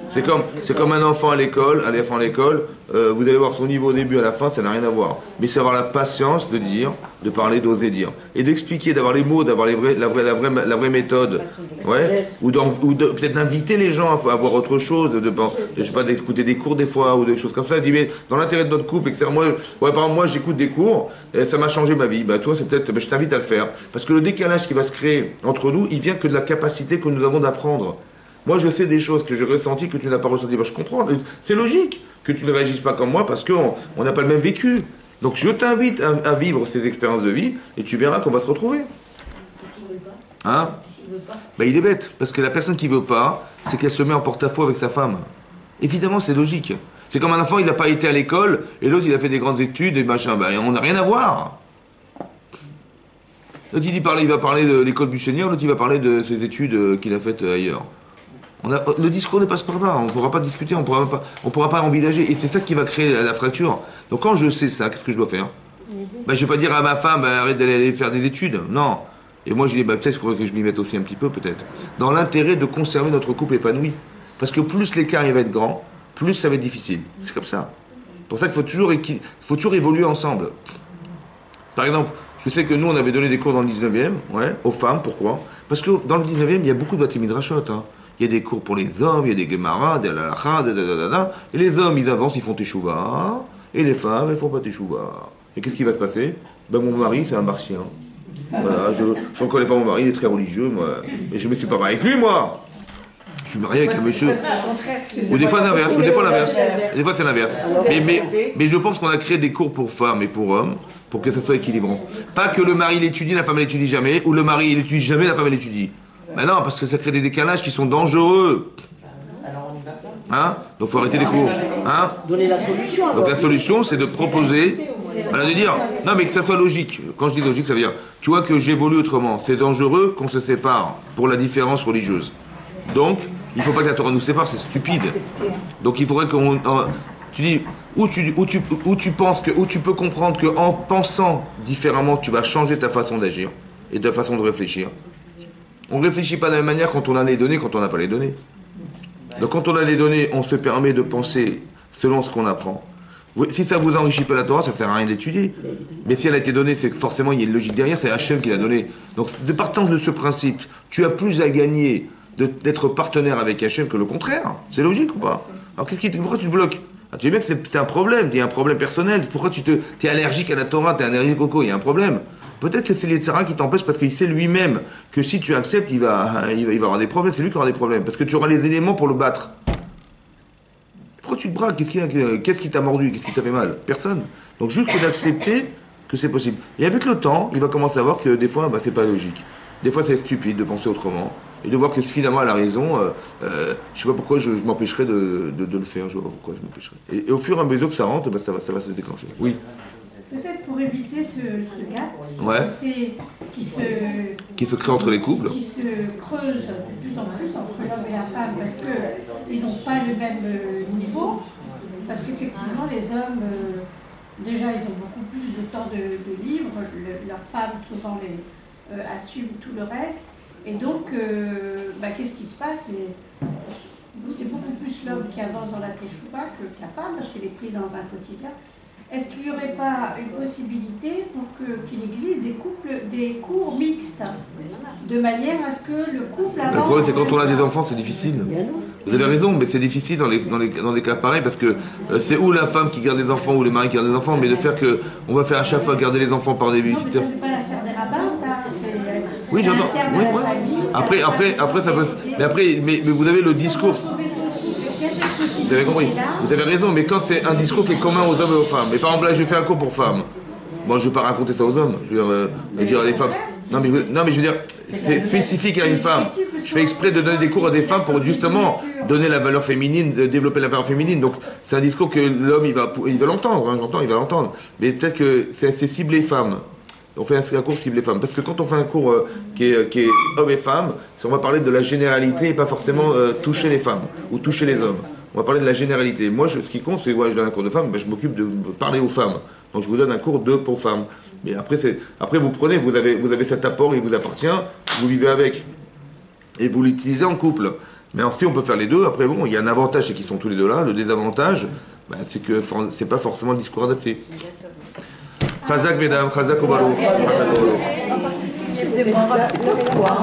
c'est comme un enfant à l'école, vous allez voir son niveau au début, à la fin, ça n'a rien à voir. Mais c'est avoir la patience de dire, de parler, d'oser dire. Et d'expliquer, d'avoir les mots, d'avoir la vraie méthode. Ouais. Ou peut-être d'inviter les gens à voir autre chose, je sais pas, d'écouter des cours des fois, ou des choses comme ça. Il dit, mais dans l'intérêt de notre couple, etc. Par exemple, moi j'écoute des cours, et ça m'a changé ma vie. Toi, c'est peut-être, je t'invite à le faire. Parce que le décalage qui va se créer entre nous, il vient que de la capacité que nous avons d'apprendre. Moi, je sais des choses que j'ai ressenties que tu n'as pas ressenties. Je comprends. C'est logique que tu ne réagisses pas comme moi parce qu'on n'a pas le même vécu. Donc, je t'invite à vivre ces expériences de vie et tu verras qu'on va se retrouver. Hein? Il est bête. Parce que la personne qui ne veut pas, c'est qu'elle se met en porte-à-faux avec sa femme. Évidemment, c'est logique. C'est comme un enfant, il n'a pas été à l'école et l'autre, il a fait des grandes études et machin. On n'a rien à voir. L'autre, il va parler de l'école buissonnière, l'autre, il va parler de ses études qu'il a faites ailleurs. Le discours ne passe pas là, on ne pourra pas discuter, on ne pourra pas envisager. Et c'est ça qui va créer la fracture. Donc quand je sais ça, qu'est-ce que je dois faire? Je ne vais pas dire à ma femme, arrête d'aller faire des études. Non. Et moi je dis, peut-être qu'il faudrait que je m'y mette aussi un petit peu, peut-être. Dans l'intérêt de conserver notre couple épanoui. Parce que plus l'écart va être grand, plus ça va être difficile. C'est comme ça. C'est pour ça qu'il faut toujours évoluer ensemble. Par exemple, je sais que nous on avait donné des cours dans le 19e, aux femmes, pourquoi? Parce que dans le 19e, il y a beaucoup de Bati Midrashot. Il y a des cours pour les hommes, il y a des Gemara, des Halakha, et les hommes, ils avancent, ils font teshuva, et les femmes, elles font pas teshuva. Et qu'est-ce qui va se passer? Mon mari, c'est un martien. Voilà, je ne connais pas mon mari, il est très religieux, moi. Mais je ne me suis pas marié avec lui, moi. Je suis marié avec un monsieur. Ou des fois l'inverse, Des fois c'est l'inverse. Mais je pense qu'on a créé des cours pour femmes et pour hommes, pour que ça soit équilibrant. Pas que le mari l'étudie, la femme l'étudie jamais, ou le mari l'étudie jamais, la femme l'étudie. Non, parce que ça crée des décalages qui sont dangereux. Donc il faut arrêter les cours. Donner la solution. Donc la solution, c'est de proposer, de dire, non mais que ça soit logique. Quand je dis logique, ça veut dire, tu vois que j'évolue autrement. C'est dangereux qu'on se sépare pour la différence religieuse. Donc, il ne faut pas que la Torah nous sépare, c'est stupide. Donc il faudrait qu'on... Tu dis, où tu penses où tu peux comprendre qu'en pensant différemment, tu vas changer ta façon d'agir et ta façon de réfléchir. On ne réfléchit pas de la même manière quand on a les données, quand on n'a pas les données. Donc quand on a les données, on se permet de penser selon ce qu'on apprend. Si ça ne vous enrichit pas la Torah, ça ne sert à rien d'étudier. Mais si elle a été donnée, c'est que forcément il y a une logique derrière, c'est Hachem qui l'a donnée. Donc de partant de ce principe, tu as plus à gagner d'être partenaire avec Hachem que le contraire. C'est logique ou pas? Alors pourquoi tu te bloques? Tu dis bien que c'est un problème, il y a un problème personnel. Pourquoi tu es allergique à la Torah, tu es allergique au coco, il y a un problème. Peut-être que c'est l'Yetzirah qui t'empêche parce qu'il sait lui-même que si tu acceptes, il va avoir des problèmes. C'est lui qui aura des problèmes. Parce que tu auras les éléments pour le battre. Pourquoi tu te braques? Qu'est-ce qui t'a mordu? Qu'est-ce qui t'a fait mal? Personne. Donc juste d'accepter que c'est possible. Et avec le temps, il va commencer à voir que des fois, c'est pas logique. Des fois, c'est stupide de penser autrement. Et de voir que finalement, elle a raison. Je sais pas pourquoi je m'empêcherais de le faire. Je vois pas pourquoi je m'empêcherais. Et au fur et à mesure que ça rentre, ça va se déclencher. Oui. Peut-être pour éviter ce gap qui se crée entre les couples, qui se creuse de plus en plus entre l'homme et la femme parce qu'ils n'ont pas le même niveau, parce qu'effectivement les hommes déjà ils ont beaucoup plus de temps de libre, leurs femmes souvent assument tout le reste, et donc qu'est-ce qui se passe? C'est beaucoup plus l'homme qui avance dans la teshuva que la femme, parce qu'elle est prise dans un quotidien. Est-ce qu'il n'y aurait pas une possibilité pour qu'il existe des cours mixtes, de manière à ce que le couple avance? Le problème, c'est quand on a des enfants, c'est difficile. Vous avez raison, mais c'est difficile dans les cas pareils, parce que c'est ou la femme qui garde les enfants, ou le mari qui garde les enfants, mais de faire que on va faire à chaque fois garder les enfants par des babysitters. Non, mais ça, c'est pas l'affaire des rabbins, ça. Oui, j'entends. Oui, ouais. Après, ça peut. Mais vous avez le discours. Vous avez compris. Vous avez raison, mais quand c'est un discours qui est commun aux hommes et aux femmes. Mais par exemple, là, je fais un cours pour femmes. Bon, je ne vais pas raconter ça aux hommes. Je veux dire à les femmes. Non, mais je veux dire, c'est spécifique à une femme. Je fais exprès de donner des cours à des femmes pour justement donner la valeur féminine, de développer la valeur féminine. Donc, c'est un discours que l'homme, il va l'entendre. Hein, j'entends, il va l'entendre. Mais peut-être que c'est ciblé femmes. On fait un cours ciblé femmes. Parce que quand on fait un cours qui est hommes et femmes, on va parler de la généralité et pas forcément toucher les femmes ou toucher les hommes. On va parler de la généralité. Moi, ce qui compte, c'est je donne un cours de femmes, je m'occupe de parler aux femmes. Donc je vous donne un cours pour femmes. Mais après vous prenez, vous avez cet apport, il vous appartient, vous vivez avec. Et vous l'utilisez en couple. Mais alors, si on peut faire les deux, après bon, il y a un avantage, c'est qu'ils sont tous les deux là. Le désavantage, c'est que c'est pas forcément le discours adapté. Chazak mesdames, chazak au baro. Excusez-moi, c'est pourquoi